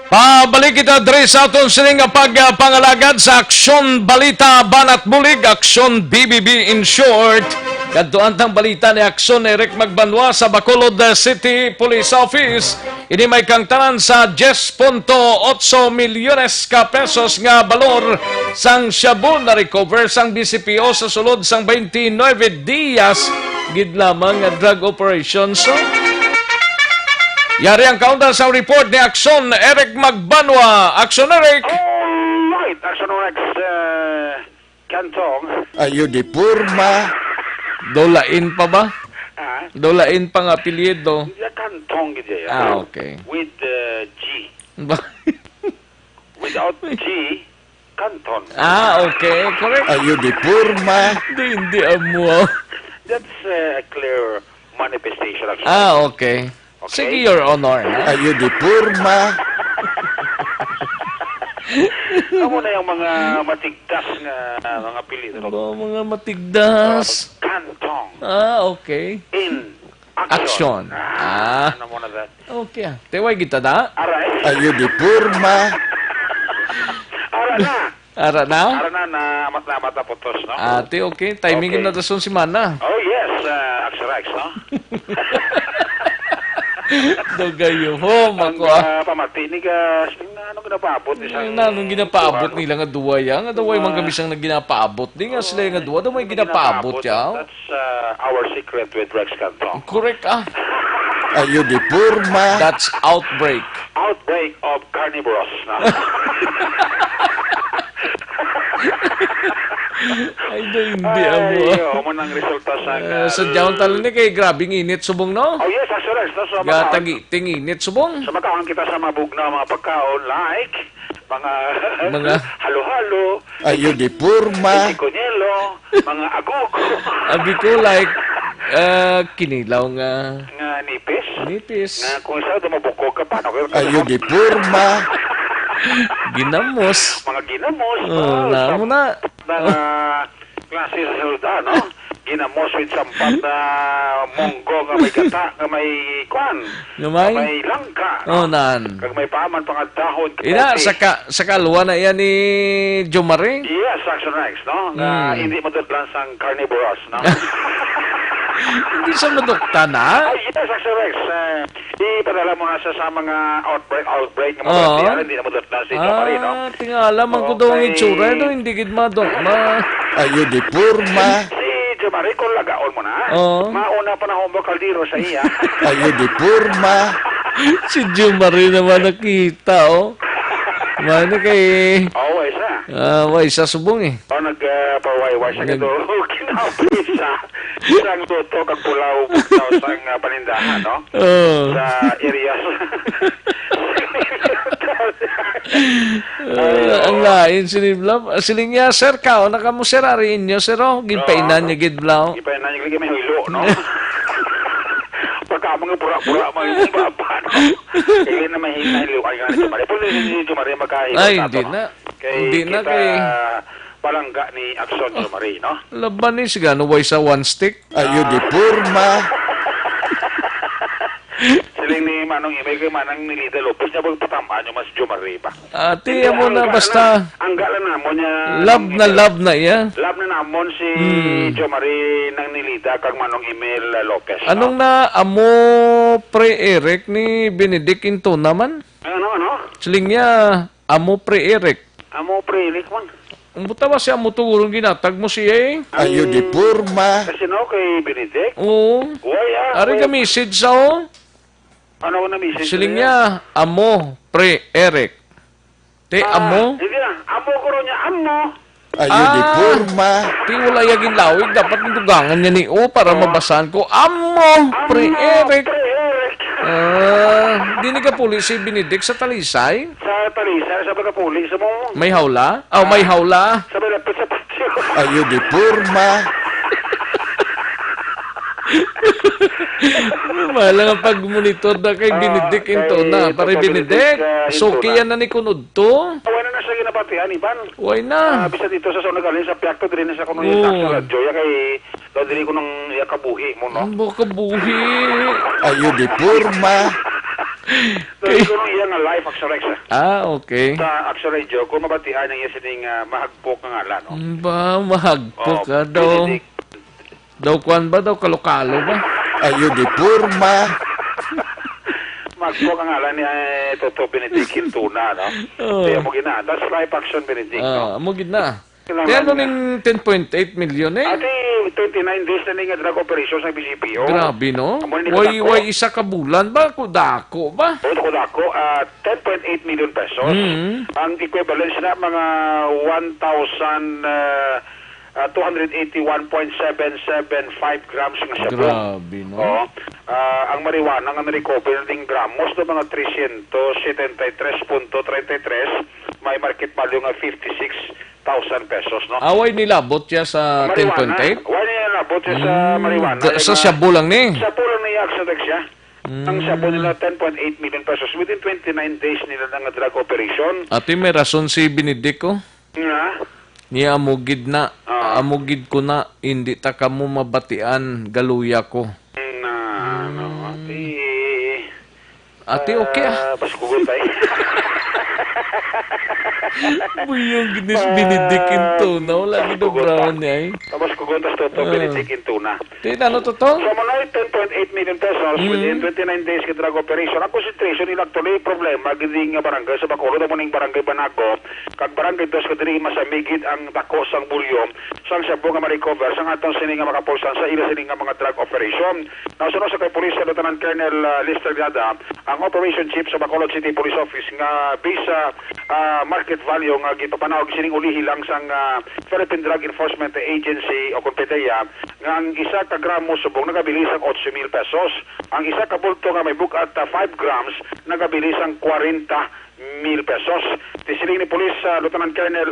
Pabalik kita diri sa aton sining pagpangalagad sa Aksyon Balita Banat Bulig, Aksyon BBB in short. Kadtuan tang balita ni Aksyon Eric Magbanwa sa Bacolod City Police Office. Ini may kangtanan sa 10.8 milyones ka pesos nga balor sang shabu na recover sang BCPO sa sulod sang 29 dias gid lamang nga drug operations. So, yari ang kauntan sa report ni Aksyon Eric Magbanwa. Aksyon Eric! Alright, Action Rex Cantong. Ayo di purma. Dolain pa ba? Dolain pa nga apelyido. Cantong gitu ya. Okay. With G. Without G, Canton. Okay. Correct. Ayo di purma. Hindi amo. That's a clear manifestation. Okay. Sige, Your Honor. Ayo di purma. Amo na yung mga matigdas nga mga apelyido. Mga matigdas. Cantong. Okay. In action. Ano mo na that? Okay. Teway kita da? Aray. Ayo di purma. Ara na na mas na mataputos, no? Ate, okay. Timingin na dason si Mana. Oh, yes. Action Rex, no? Dogayo ho, mako. Pamati ka, ano ginapaabot? Anong ginapaabot nila nga duwa ya? Nga duway man kami siyang ginapaabot. Di nga sila nga duwa, may ginapaabot ya. That's our secret with Rex Canton. Correct Ayo di purma. That's outbreak. Outbreak of carnivorous. Ay, hindi amo. Mo nang resulta sa diyan talo ni kay grabing init subong no? Oh yes, actually, so ting init subong. Sa makaon kita sa mabugna mga pagkaon like mga halo-halo. Ayo di purma. Konyelo, mga agog. Agiko like kinilaw nga nipis. Nga kung sa dumabukog ka pa. Ayo di purma. Ginamos. Mga ginamos. Namo na. Klase sa salda, no? Ginamos with sampat na munggo nga may gata, nga may kwan. Nga may langka. Nan. Kag may paman pang dahon. Ina, sa kaluwa na yan ni Jomari? Yes, Action Rex, no? Nga hindi madudlan sang carnivorous, no? Hindi sa madukta na? Yes, Action Rex. Ipadala mo na siya sa mga outbreak ng mga hindi na madudlan si Jomari, no? Tingala, man ko daw ang itsura, no? Hindi gid madukma. Ayo di purma. Jomari, kung lagaon mo na, mauna pa na Humbo Caldero sa iya. Ayo di purma. Si Jomari naman nakita, Mano kay... Waisa subong eh. Nagpawayway siya ito. Kinapit siya. Isang toto kag pulaw bugnaw sang panindahan, no? Sa area. Ang lain siniblaw. Siling niya, sir, kao, nakamuserarin niyo, sir, oh. Ginpainan niya, gidblaw. Ipainan niya lagi may hilo, no? Pagka mga pura-pura, mga baba, no? Kaya na mahina hilo, kaya nga ni Jumari. Pwede ni Jumari magkahilo. Ay, hindi na. Hindi na kay... palangga ni Akson Jumari, no? Laban ni siga, no, way sa one stick. Ayun, di purma. Siling ni Manong Imay kay Manang ni Lida Lopez niya pagpatamaan yung mas Jumari pa. Ate, mo na basta. Ang gala namon niya. Love na iya. Love na namon si Jumari ng Nilida kag Manong Emil Lopez. Anong na amo pre Eric ni Benedict Into naman? Ano? Siling niya, amo pre Eric. Amo pre Eric man. Ang buta ba siya mo tugurong ginatag mo siya eh? Ayun di purma. Kasi no kay Benedict? Oo. Ari ka message sa o? Ano na message? Siling niya, amo pre Eric. Te amo? Hindi na. Amo ko ro niya. Amo. Ayun di purma. Ti wala yaging lawig. Dapat nitugangan niya ni O para mabasahan ko. Amo pre Eric. Di ni ka puli si Benedict sa Talisay? Sa Talisay, sabi ka puli sa mo. May hawla? May hawla. Sabi na sa patio. Ayun di purma. Mahal nga pag-monitor na kay Benedict Into na. Pare Benedict, suki yan na ni Kunod to. Wala na siya ginapatian, Iban. Why na? Bisa dito sa Sonagalin, sa Piakto, din sa kuno yung taxi radyo. Ya kay, dili ko nang kabuhi mo, no? Ang kabuhi. Ayun, di purma. Dili ko nang iyang live Axorex. Okay. Sa Axo Radio, kung mabatian ang iya sining mahagpok ng ala, no? Ba, mahagpok ka daw. Daw kwan ba? Daw kalokalo ba? Ayun, di purma. Magpok ang ala ni Toto Benedict Hintuna, no? Kaya mo gina. That's live action Benedict, no? Mo gina. Kaya ano ning 10.8 million eh? Ate, 29 days na nga drug operation sa BCPO. Grabe, no? Way isa ka bulan ba? Kudako ba? Oo, kudako. 10.8 million pesos. Ang equivalent na mga 281.775 grams ng shabu. Grabe, no? Oo. Ang marijuana nga na-recover ng gramos na mga 373.33. May market value nga 56,000 pesos, no? Away nilabot siya sa 10.8? Away nilabot siya sa marijuana. Sa shabu lang ni? Shabu lang ni Axodex siya. Ang shabu nila 10.8 million pesos within 29 days nila ng drug operation. Ate, may rason si Benedict ko? Nga? Niya amugid na. Amugid ko na. Hindi ta ka mo mabatian. Galuya ko. Ate, okay Paskugon tayo. Buyong ginis Benedict Into na. Wala ginubrawan niya eh. Tapos kuguntas to Benedict Into na. Ano to to? So, manay 10.8 million pesos within 29 days ka drug operation. Ang concentration nila actually problema gindi nga barangay sa Bacolod mo ning barangay Banago. Kag barangay dos ka diri masamigid ang dako sang bulyo. Sang shabu nga ma-recover sang atong sini nga makapulsan sa ila sini nga mga drug operation. Nasunod sa kay Police Lieutenant Colonel Lister Gada, ang Operation Chief sa Bacolod City Police Office nga based sa market value nga gipapanawag sining ulihi lang sang Philippine Drug Enforcement Agency o kompeteya nga ang isa ka gramo subong nagabili sang 8,000 pesos. Ang isa ka bulto nga may bukat 5 grams nagabili sang 40,000 pesos. Tisiling ni Police Lieutenant Colonel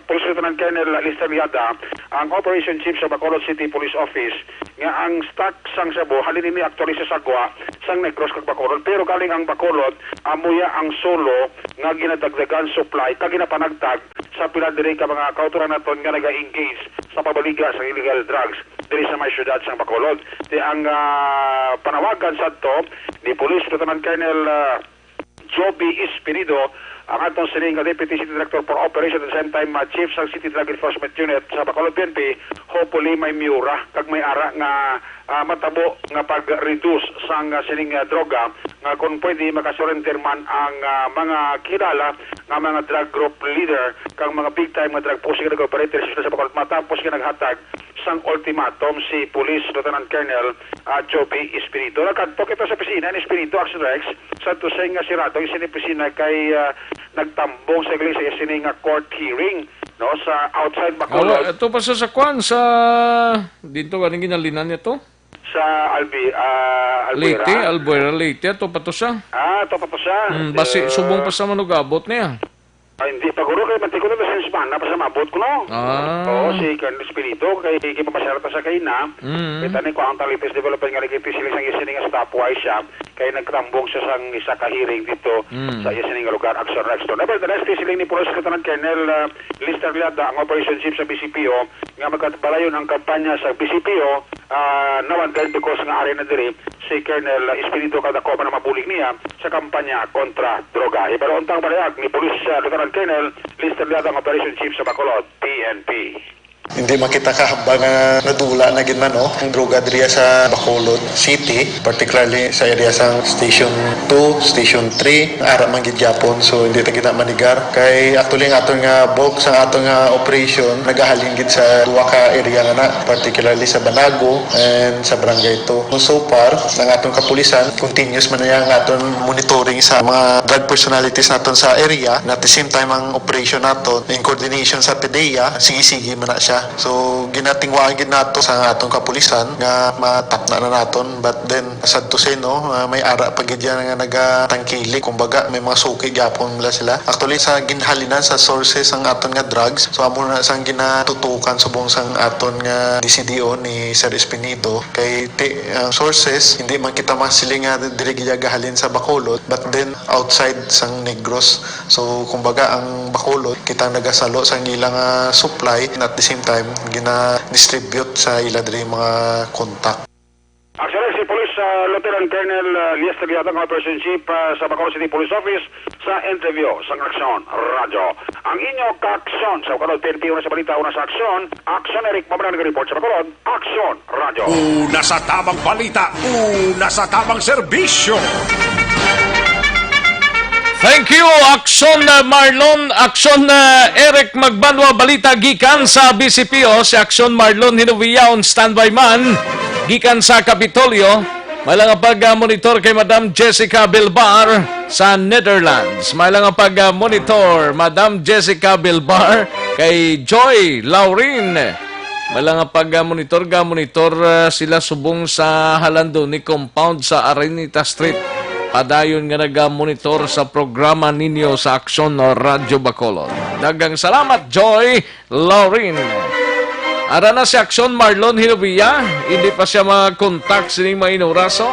Police Lieutenant Colonel Lister Liada, ang Operation Chief sa Bacolod City Police Office nga ang stock sang shabu halin ni actually sa sagwa sang Negros kag Bacolod, pero galing ang Bacolod amuya ang solo nga ginadagdagan supply kag ginapanagtag sa pila diri ka mga kauturan naton nga naga-engage sa pabaliga sa illegal drugs diri sa may syudad sang Bacolod. Di ang panawagan sadto ni Police Lieutenant Colonel Joby Espirido, ang atong sining Deputy City Director for Operation at the same time Chief sa City Drug Enforcement Unit sa Bacolod PNP, hopefully may miura kag may ara nga matabo nga pag-reduce sang sining droga nga kung pwede makasurrender man ang mga kilala nga mga drug group leader kag mga big time nga drug pushing operators sa Bacolod matapos nga naghatag sang ultimatum si Police Lieutenant Colonel Joby Espirido. Nakadto kita sa pisina ni Espirido Action Rex sa tusay nga sirado yung sinipisina kay nagtambong sa iglesia sining court hearing no sa outside Bacolod. Ito pa sa kwan sa dito ganing ginalinan niya to? sa Albuera. Leyte, Albuera, Leyte. Ito pa to siya. Ito pa siya. Basi, subong pa sa manugabot niya. Hindi pa guro kay Matiko na sa Hispana pa sa mabot ko no. Oo, si Colonel Espirito kay papasyarata sa kay na. Kita ni ko ang talitis development nga ligiti sila sang isining stopwise siya kay nagtambong siya sang isa ka hearing dito sa isining lugar Action Rexton. Nevertheless, sila ni Police Lieutenant Colonel Lister Liada ang operation chief sa BCPO nga magkatbalayon ang kampanya sa BCPO nawandan because nga ari na diri si Colonel Espirito kada ko na mabulig niya sa kampanya kontra droga. Pero untang barayag ni Police Lieutenant Colonel Lister Liada ang operation chief sa Bacolod, PNP. Hindi makita kahabang nadula na gina no ang droga diriya sa Bacolod City, particularly sa area sang Station 2, Station 3, ara man gid Japon, so hindi ta kita manigar kay actually ang aton nga bulk sa aton nga operation nagahalin gid sa duha ka area nga na, particularly sa Banago and sa Barangay 2. So far ang aton kapulisan continuous man niya ang aton monitoring sa mga drug personalities naton sa area, at the same time ang operation naton in coordination sa PDEA sige-sige man na siya. So ginatingwaan gid nato sa atong kapulisan nga matapna na naton, but then sad to say no, may ara pa gid yan nga nagatangkili, kumbaga may mga suki gyapon nila sila. Actually sa ginhalinan sa sources ang aton nga drugs, so amo na sang ginatutukan subong sang aton nga DCDO ni Sir Espinido kay sources hindi man kita masiling nga diri giyagahalin sa Bacolod, but then outside sang Negros. So kumbaga ang Bacolod kitang nagasalo sang ilang supply, and at the same time gina-distribute sa ila diri mga contact. Actually, si Police Lieutenant Colonel Liester Liada, Operation Chief sa Bacolod City Police Office sa interview sa Action Radio. Ang inyo ka-aksyon sa Bacolod PNP, una sa balita, una sa aksyon, Action Eric Pabran nag-report sa Bacolod, Action Radio. Una sa tamang balita, una sa tamang serbisyo. Thank you, Action Marlon, Action Eric Magbanwa, balita gikan sa BCPO, si Action Marlon Hinovia on standby man, gikan sa Kapitolyo, may lang ang pag-monitor kay Madam Jessica Bilbar sa Netherlands. May lang ang pag-monitor, Madam Jessica Bilbar kay Joy Laurin. May lang ang pag-monitor sila subong sa halando ni compound sa Arenita Street. Padayon nga nag-monitor sa programa ninyo sa Action Radio Bacolod. Dagang salamat, Joy Laurin. Ara na si Action Marlon Hinovia, hindi pa siya mag-contact sining mainuraso.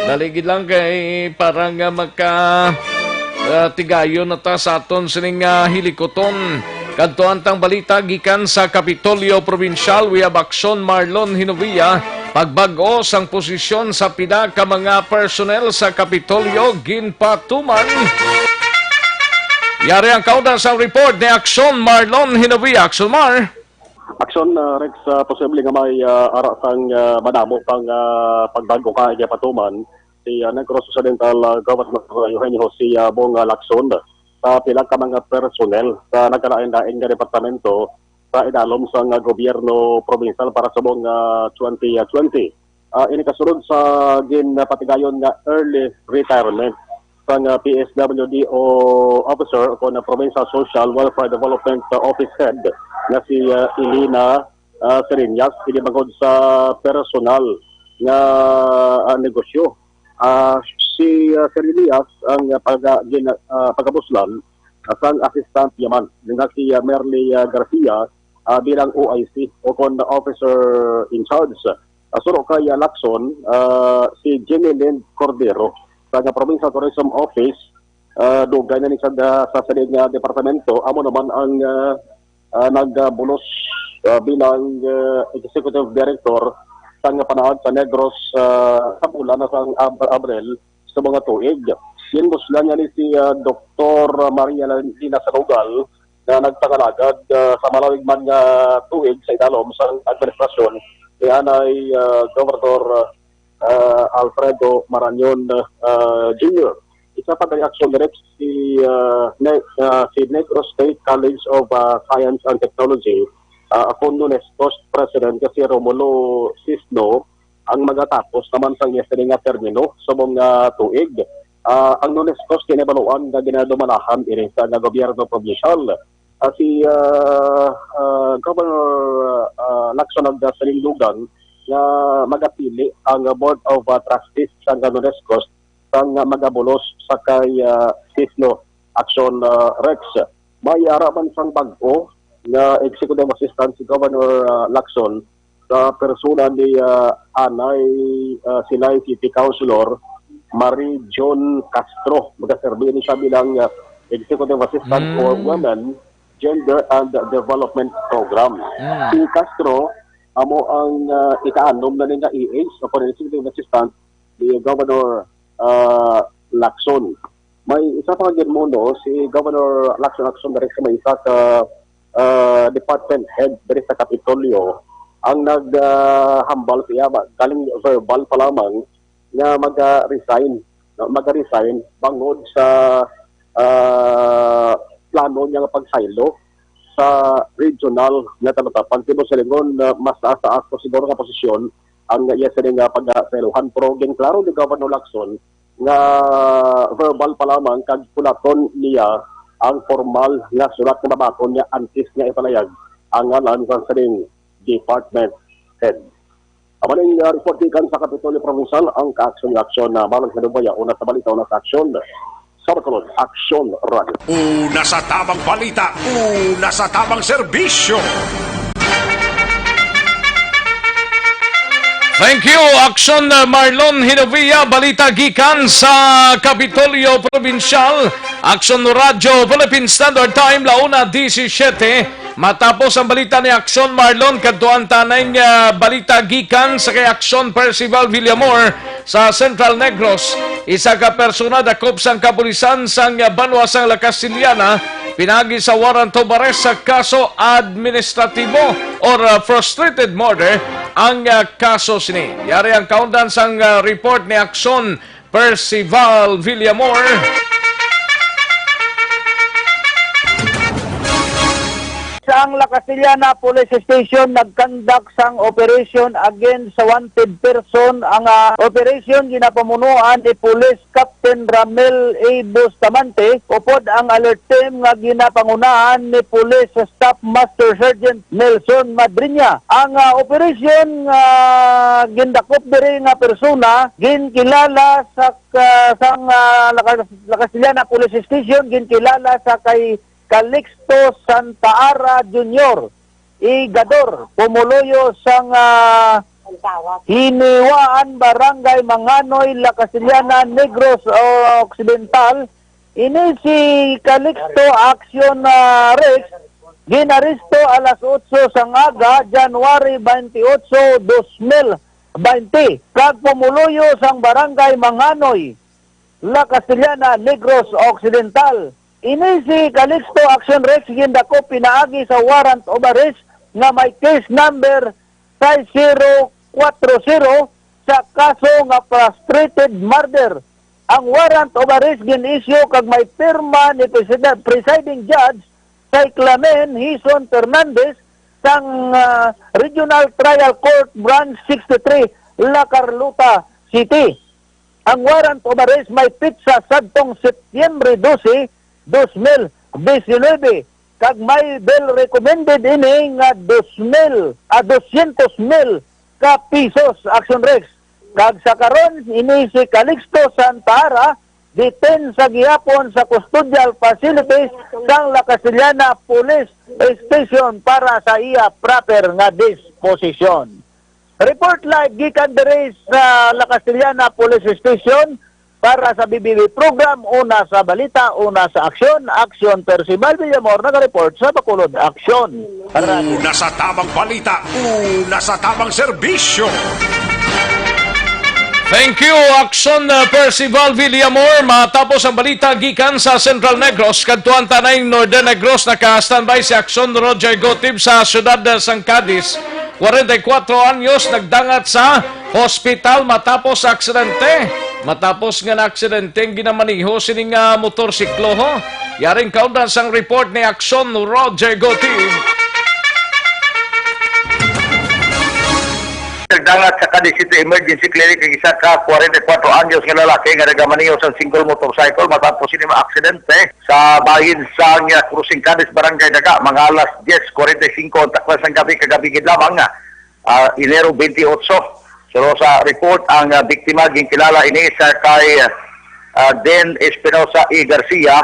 Daligid lang kay parang magka-tigayon na ta sa aton sining hilikoton. Kadto antang balita gikan sa Kapitolyo Provincial, we have Action Marlon Hinovia. Pagbago sang posisyon sa pila ka mga personnel sa Kapitolyo ginpatuman. Yari ang kaudan sa report ni Action Marlon Hinovia. Action Mar. Action Rex, posible nga may ara sang madamo pang pagbago ka patuman si Negros Occidental Governor Eugenio Jose Bong Lacson sa pila ka mga personnel sa nagkalain-lain nga departamento sa idalom sa gobyerno provincial para sa buong 2020. Ini kasunod sa ginpatigayon nga early retirement sa PSWD o officer o na Provincial Social Welfare Development Office Head na si Elena Serinyas, pinibagod sa personal nga negosyo. Si Serinyas ang pagabuslan sang assistant yaman nga si Merly Garcia bilang OIC o kon officer in charge. Suro kay Lacson si Jenny Lynn Cordero sa Provincial Tourism Office, dugay na ni sa salig nga departamento. Amo naman ang nagbulos bilang executive director sa panaad sa Negros sa bulan na sang Abril sa mga tuig. Yan muslan niya ni si Dr. Maria Lina Sarugal na nagtangalagad sa malawig man nga tuig sa idalom sa administrasyon ni anay Governor Alfredo Marañon Jr. Isa pa kay Action Direct si Negros State College of Science and Technology, ako nun post president kasi Romulo Cisno ang magatapos naman sa yesterday nga termino sa mga tuig. Ang Nunescos kinabaluan na ginadumanahan rin sa gobyerno provincial. Si Governor Lacson ng Salinglugan nga magapili ang Board of Trustees sa Camarines Coast sang magabulos sa kay Sislo Action Rex. May araman sang bag-o nga Executive Assistant si Governor Lacson sa persona ni Anay Silay City Councilor Marie John Castro. Magaserbi ni siya bilang Executive Assistant for Women, Gender and Development Program. Si Castro amo ang ikaanom na niya EAs o Executive Assistant ni Governor Lacson. May isa pa ginono si Governor Lacson direct sa may isa ka department head dari sa Kapitolyo ang naghambal siya galing verbal pa lamang na mag-resign bangod sa plano niya nga pagsaylo sa regional nga talatapan. Tibo sa lingon mas taas ko siguro nga posisyon ang iya sa nga pag-saylohan. Pero klaro ni Governor Lacson nga verbal pa lamang kag pulaton niya ang formal nga sulat na babaton niya antes niya ipalayag ang ngalan sa saring department head. Amaning report ikan sa Kapitolyo Provincial ang ka-aksyon na malang sa Dubaya una sa balita una sa aksyon sa Bacolod Action Radio. Una sa tamang balita, una sa tamang serbisyo. Thank you, Action Marlon Hinovia, balita gikan sa Kapitolyo Provincial. Action Radio, Philippine Standard Time, 1:17. Matapos ang balita ni Action Marlon, kadtuan tanay balita gikan sa kay Action Percival Villamor sa Central Negros. Isa ka persona dakop sang kapulisan sang banwa sang La Castillana pinagi sa warrant of arrest sa kaso administratibo or frustrated murder ang kaso sini. Yari ang countdown sang report ni Action Percival Villamor. Ang La Castillana Police Station nagkandak sang operation against sa wanted person. Ang operation ginapamunuan ni Police Captain Ramel A. Bustamante upod ang alert team nga ginapangunahan ni Police Staff Master Sergeant Nelson Madrinya. Ang operation gindakop diri nga persona ginkilala sa sang La Castillana Police Station ginkilala sa kay Calixto Santaara Jr. Igador, Pumuloyo sang Hiniwaan, Barangay Manganoy, La Castillana, Negros Occidental. Ini si Calixto Action Rex, ginaristo alas 8 sang aga, January 28, 2020. Kag Pumuloyo sang Barangay Manganoy, La Castillana, Negros Occidental. Ini si Calixto Action Rex gindako pinaagi sa warrant of arrest nga may case number 5040 sa kaso nga frustrated murder. Ang warrant of arrest gin-issue kag may pirma ni presiding judge kay Clamen Hison Fernandez sang Regional Trial Court Branch 63 La Carlota City. Ang warrant of arrest may pitsa sadtong Setyembre 12, 2019 kag may bill recommended ini nga 200,000 ka pesos. Action Rex kag sa karon ini si Calixto Santaara deten sa gihapon sa custodial facilities sang La Castillana Police Station para sa iya proper nga disposisyon. Report live gikan diri sa La Castillana Police Station. Para sa BBB program, una sa balita, una sa aksyon. Aksyon Percival Villamor, nag-report sa Bacolod Action. Una sa tamang balita, una sa tamang serbisyo. Thank you, Action Percival Villamor. Matapos ang balita gikan sa Central Negros, kadtuan tanay Northern Negros, naka-standby si Action Roger Gotib sa siyudad ng Cadiz. 44 anyos nagdangat sa hospital matapos aksidente. Matapos nga na aksidente ginamaniho sining motorsiklo ho. Yaring countdown sang report ni Action Roger Gotib. Nagdangat sa Cadiz City Emergency Clinic ang isa ka 44 anyos nga lalaki nga nagamaniho sa single motorcycle matapos sini maaksidente sa bahin sa Cruising Cadiz Barangay Daga mga alas 10:45 taklas ng gabi kagabi gid lamang nga Enero 28. So sa report ang biktima ginkilala ini sa kay Den Espinosa E. Garcia,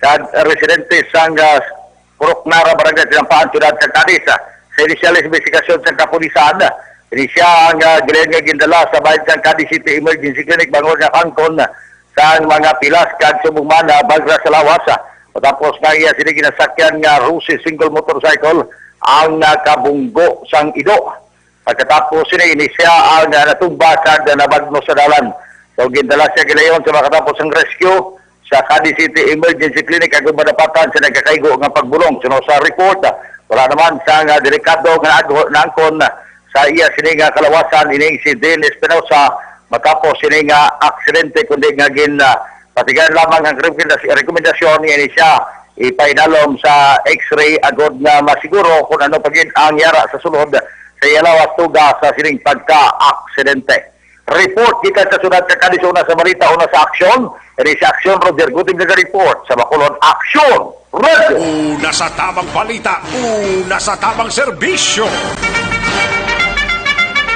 kag residente sang Puroknara, Barangay Tinampaan, Ciudad Cadiz. Sa inisyal investigasyon sa kapulisan, ini siya ang gilen nga gindala sa bayan sang Cadiz City Emergency Clinic bangod nga kangkon sa mga pilas kag sumugman bagra sa lawas. Tapos nga iya sila ginasakyan nga Rusi single motorcycle ang nakabunggo sang ido. Pagkatapos ini siya ang natumba kag nabagno sa dalan. So gindala siya gilayon sa makatapos ang rescue sa Cadiz City Emergency Clinic kag madapatan sa nagkakaigo nga pagbulong. Suno sa report, wala naman sa delikado nga nangkon sa iya sini nga kalawasan ini si Den Espinosa matapos sini nga aksidente kundi nga patigan lamang ang rekomendasyon niya siya ipainalom sa x-ray agod nga masiguro kung ano pagin ang yara sa sulod sa iyalawas tuga sa sining pagka-aksidente. Report kita sa sunod ka Cadiz, una sa balita, una sa aksyon. Ini sa aksyon, Roger Guting nag-report sa Bacolod. Aksyon! Radio! Una sa tamang balita, una sa tamang serbisyo.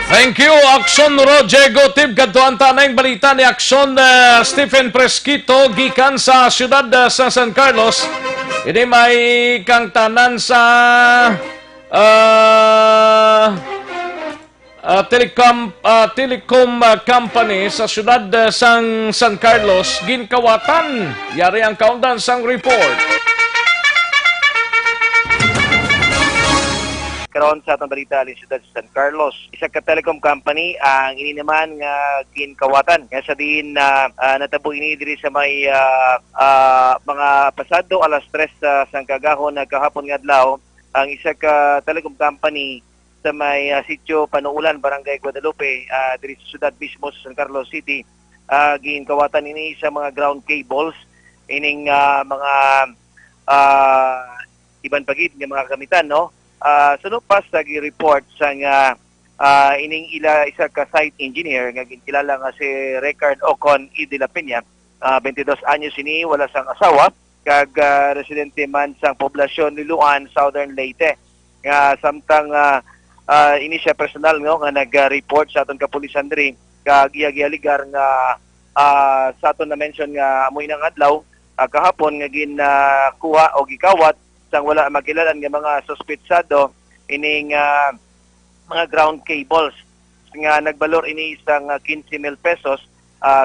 Thank you, Aksyon Roger Gotib. Kadtuan tanay balita ni Aksyon Stephen Presquito gikan sa siyudad sa San Carlos. Ini may kang tanan sa telecom company sa siyudad sang San Carlos ginkawatan. Yari ang kaundan sang report. Karon sa atong balita sa siyudad sa San Carlos, isa ka telecom company ang ini naman nga ginkawatan nga sa din natabo ini diri sa may mga pasado alas 3 sang kagahon kahapon nga adlaw ang isa ka telecom company sa may sitio Panuulan, Barangay Guadalupe, diri sa siyudad mismo sa San Carlos City. Ginkawatan ini sa mga ground cables ining mga iban pagid nga mga kamitan, no? Sunod pa sa report sa ining isa ka site engineer nga ginkilala nga si Rickard Ocon E. de la Peña, 22 anyos ini, wala sang asawa, kag residente man sang poblasyon ni Luan, Southern Leyte. Samtang ini siya personal nga nag-report sa aton kapulisan diri, kag iya-gialigar nga sa aton na mention nga amoy nang adlaw kahapon nga ginakuha o gikawat sang wala makilalan nga mga suspetsado ining mga ground cables nga nagbalor ini isang 15,000 pesos,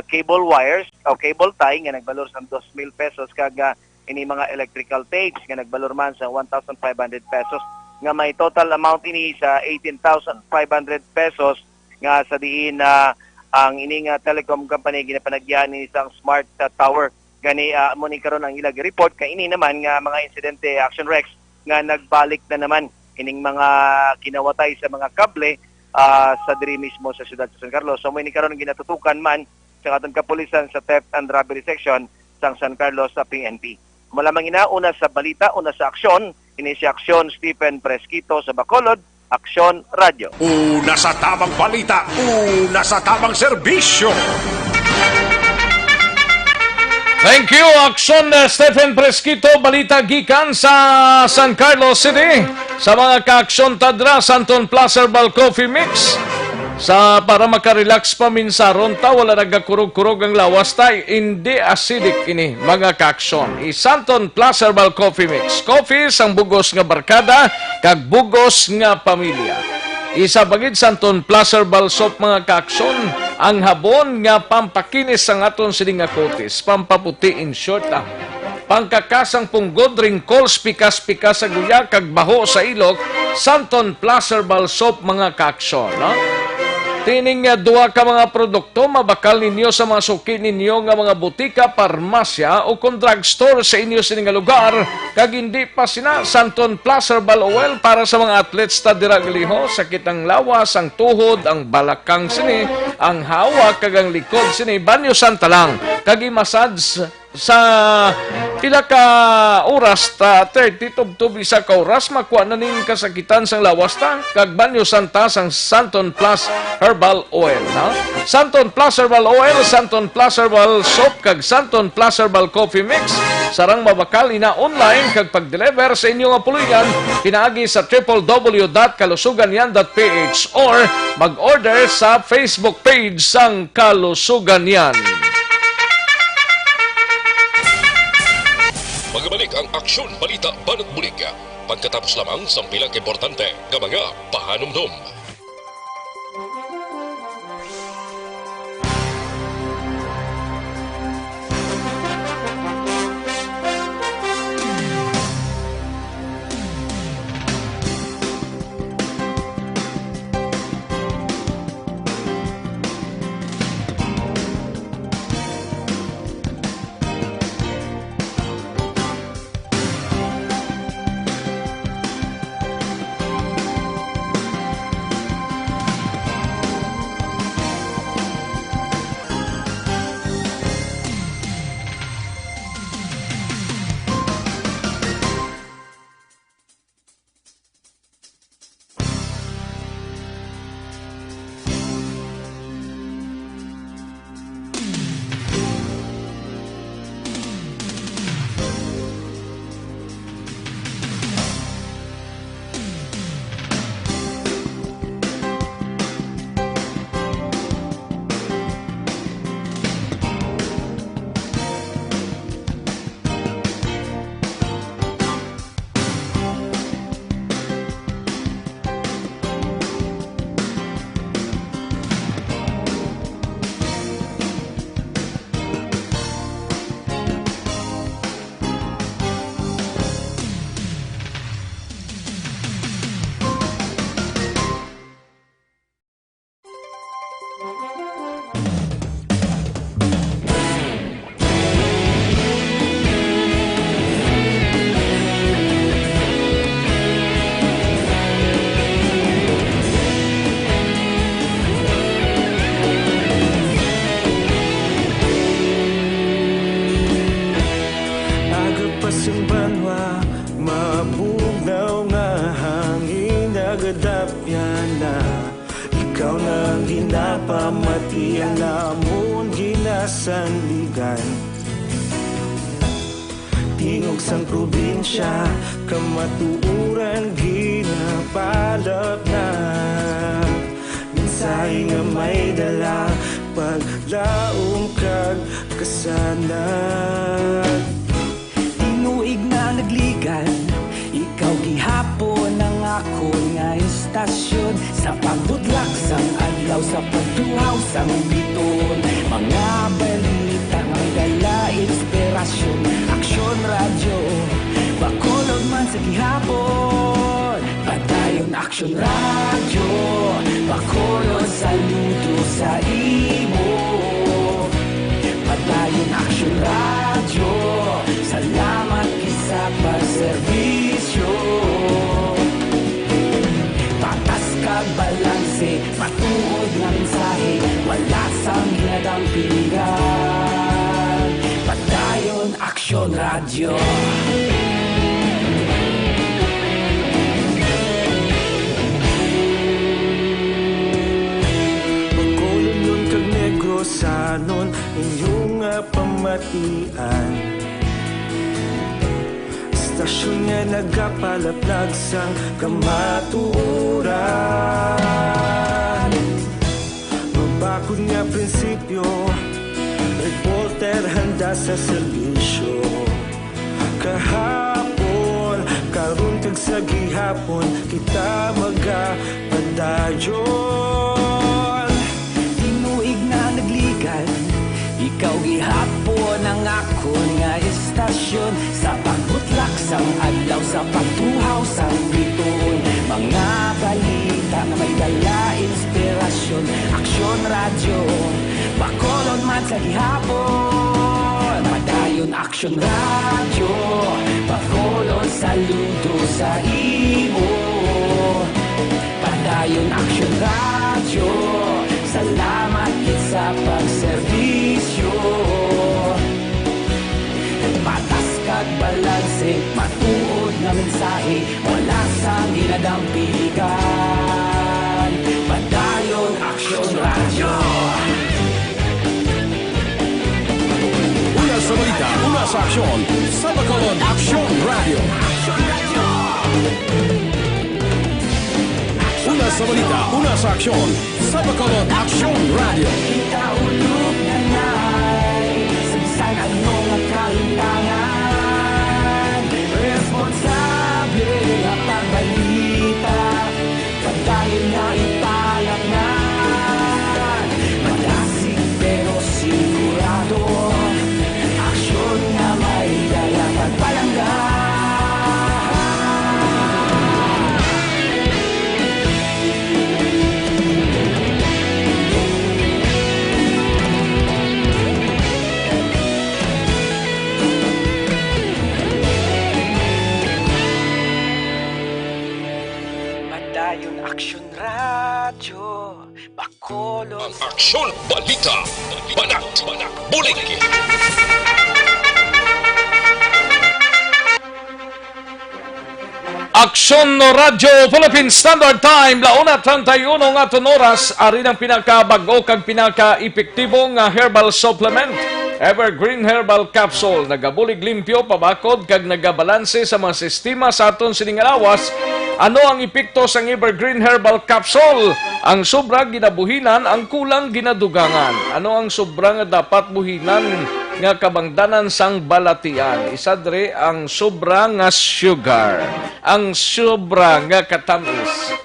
cable wires o cable tie nga nagbalor sang 2,000 pesos, kag ini mga electrical tapes nga nagbalor man sa 1,500 pesos, nga may total amount ini sa 18,500 pesos nga sa diin ang ining telecom company ginapanagyan ni isang smart tower. Gani mo ni karon ang ilang report kay ini naman nga mga insidente Action Rex nga nagbalik na naman ining mga kinawatay sa mga kable sa diri mismo sa siyudad sa San Carlos. So mo ni karon ginatutukan man sa atong kapulisan sa theft and robbery section sa San Carlos sa PNP. Malamang una sa balita, una sa aksyon, ini si Aksyon Stephen Presquito sa Bacolod, Aksyon Radio. Una sa tamang balita, una sa tamang serbisyo. Thank you, Aksyon Stephen Presquito. Balita gikan sa San Carlos City. Sa mga ka-aksyon tadra, Santon Plaza Herbal Coffee Mix. Para makarelax pa minsaron ta, wala nagakurog-kurog ang lawas tay. Hindi acidic ini, mga ka-aksyon. Santon Plaza Herbal Coffee Mix. Coffee sang bugos nga barkada, kag bugos nga pamilya. Isa bagid Santon Plaza Herbal Soap, mga ka-aksyon. Ang habon nga pampakinis ang aton sining nga kutis, pampaputi in short lang. Pangkakasang punggod, wrinkles, pikas-pikas sa guya, kag baho sa ilok, Santon Plaza Herbal Soap, mga ka-aksyon, no? Tining nga duha ka mga produkto, mabakal ninyo sa mga suki ninyo nga mga butika, parmasya o kung drugstore sa inyo sining nga lugar, kag hindi pa sina Santon Plaza Herbal Oil para sa mga athletes ta diragliho, sakit ang lawas, ang tuhod, ang balakang sini, ang hawak, kag ang likod sini, banyo santa lang, kag i-massage sa pila ka oras ta 30 tubtub isa ka oras makuha na ning kasakitan sang lawas ta, kag banyo santa sang Santon Plus Herbal Oil, ha? Santon Plus Herbal Oil, Santon Plus Herbal Soap, kag Santon Plus Herbal Coffee Mix Sarang mabakal ina online kag pag-deliver sa inyong apulingan pinaagi sa www.kalusuganyan.ph or mag-order sa Facebook page sang Kalusuganyan. Magbalik ang Aksyon Balita Banat Bulig. Pagkatapos lamang sa pilang importante ng mga pahanumdum. Pamatian namon ginasanligan tingog sang probinsya kamatuuran ginapalap na minsay nga may dala paglaom kag kasanag tinuig na nagligan ikaw gihapon ang ako nga istasyon sa pagbudlak sang adlaw sa pagtuhaw sang biton mga balita nga dala inspirasyon aksyon radyo bakulog man sa gihapon padayon aksyon radyo bakulog saludo sa imo padayon aksyon radyo salamat kisa pagserbisyo patas kag balanse matuod nga mensahe wala sang ginadampingan padayon aksyon radyo Bacolod kag Negros sanon inyong pamatian istasyon nga nagapalaplag sang kamatuuran mabakod nga prinsipyo reporter handa sa serbisyo kahapon karon kag sa gihapon kita magapadayon tinuig na nagligan ikaw gihapon ang akon nga istasyon sa pagbutlak sang adlaw sa pagtuhaw sang biton mga balita nga may dala inspirasyon aksyon radyo bakolod man sa gihapon padayon aksyon radyo bakolod saludo sa imo padayon aksyon radyo salamat sa pagserbisyo patas kag balanse matuod nga mensahe wala sang ginadampigan padayon aksyon radyo Una sa balita, una sa aksyon, sa Bacolod Action Radio. Una sa balita, una sa aksyon. Sa Bacolod Action Radio. Ikaulog na na'y Sansan anong kalintangan Responsable at pagbalita Pagdahil na italak na Malasig pero sigurado Aksyon na may dala pagpalangga Madayon Aksyon Radyo Bacolod Ang Aksyon Balita. Banat. Bulig. Aksyon no Radyo Philippine Standard Time launa 31 nga oras ari ang pinakabago kag pinaka-epektibo nga herbal supplement Evergreen Herbal Capsule nagabulig limpyo pabakod kag nagabalanse sa mga sistema sa aton sining lawas. Ano ang epekto sang Evergreen Herbal Capsule? Ang sobra ginabuhinan, ang kulang ginadugangan. Ano ang sobra nga dapat buhinan nga kabangdanan sang balatian? Isa dre ang sobra nga sugar. Ang sobra nga katamis.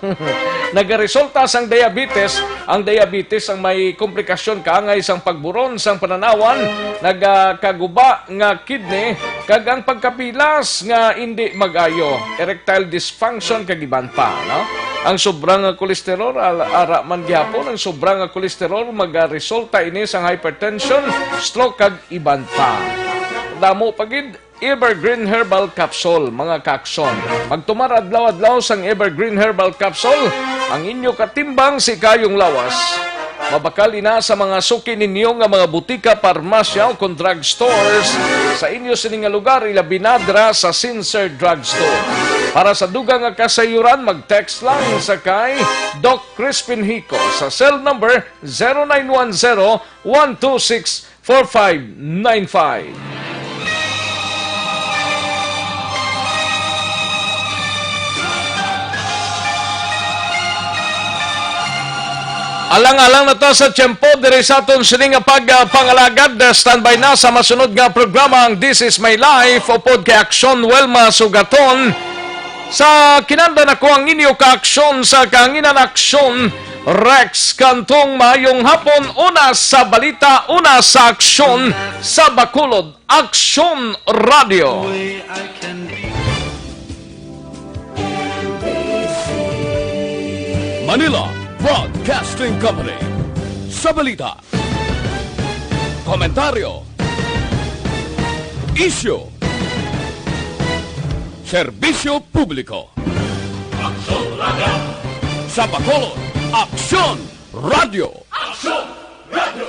Nagaresulta sang diabetes. Ang diabetes ang may komplikasyon kaangay sang pagburon sang pananawan, nagakaguba nga kidney, kag ang pagkapilas nga hindi magayo, erectile dysfunction kag iban pa, no? Ang sobrang kolesterol ara man gyapon, ang sobrang kolesterol magaresulta ini sang hypertension, stroke kag iban pa. Damo pagid Evergreen Herbal Capsule, mga kakson. Magtumar adlaw-adlaw sang Evergreen Herbal Capsule, ang inyo katimbang si kayong lawas. Mabakal ina sa mga suki ninyo nga mga butika, parmasya o drug stores sa inyo sining nga lugar, ilabi na dra sa Sincere Drugstore. Para sa dugang nga kasayuran, mag-text lang sa kay Doc Crispin Hico sa cell number 0910-126-4595. Alang-alang na to sa tiyempo, diri sa aton sining nga pagpangalagad, standby na sa masunod nga programa ang This Is My Life, upod kay Aksyon Welma Sugaton. Sa kinanda na ko ang inyo ka-aksyon sa kahanginan aksyon, Rex Kantong mayong hapon, una sa balita, una sa aksyon, sa Bacolod Aksyon Radio. Manila Broadcasting Company. Sa balita, komentaryo, isyu, serbisyo publiko. Aksyon Radio. Sa Bacolod, Aksyon Radio. Aksyon Radio.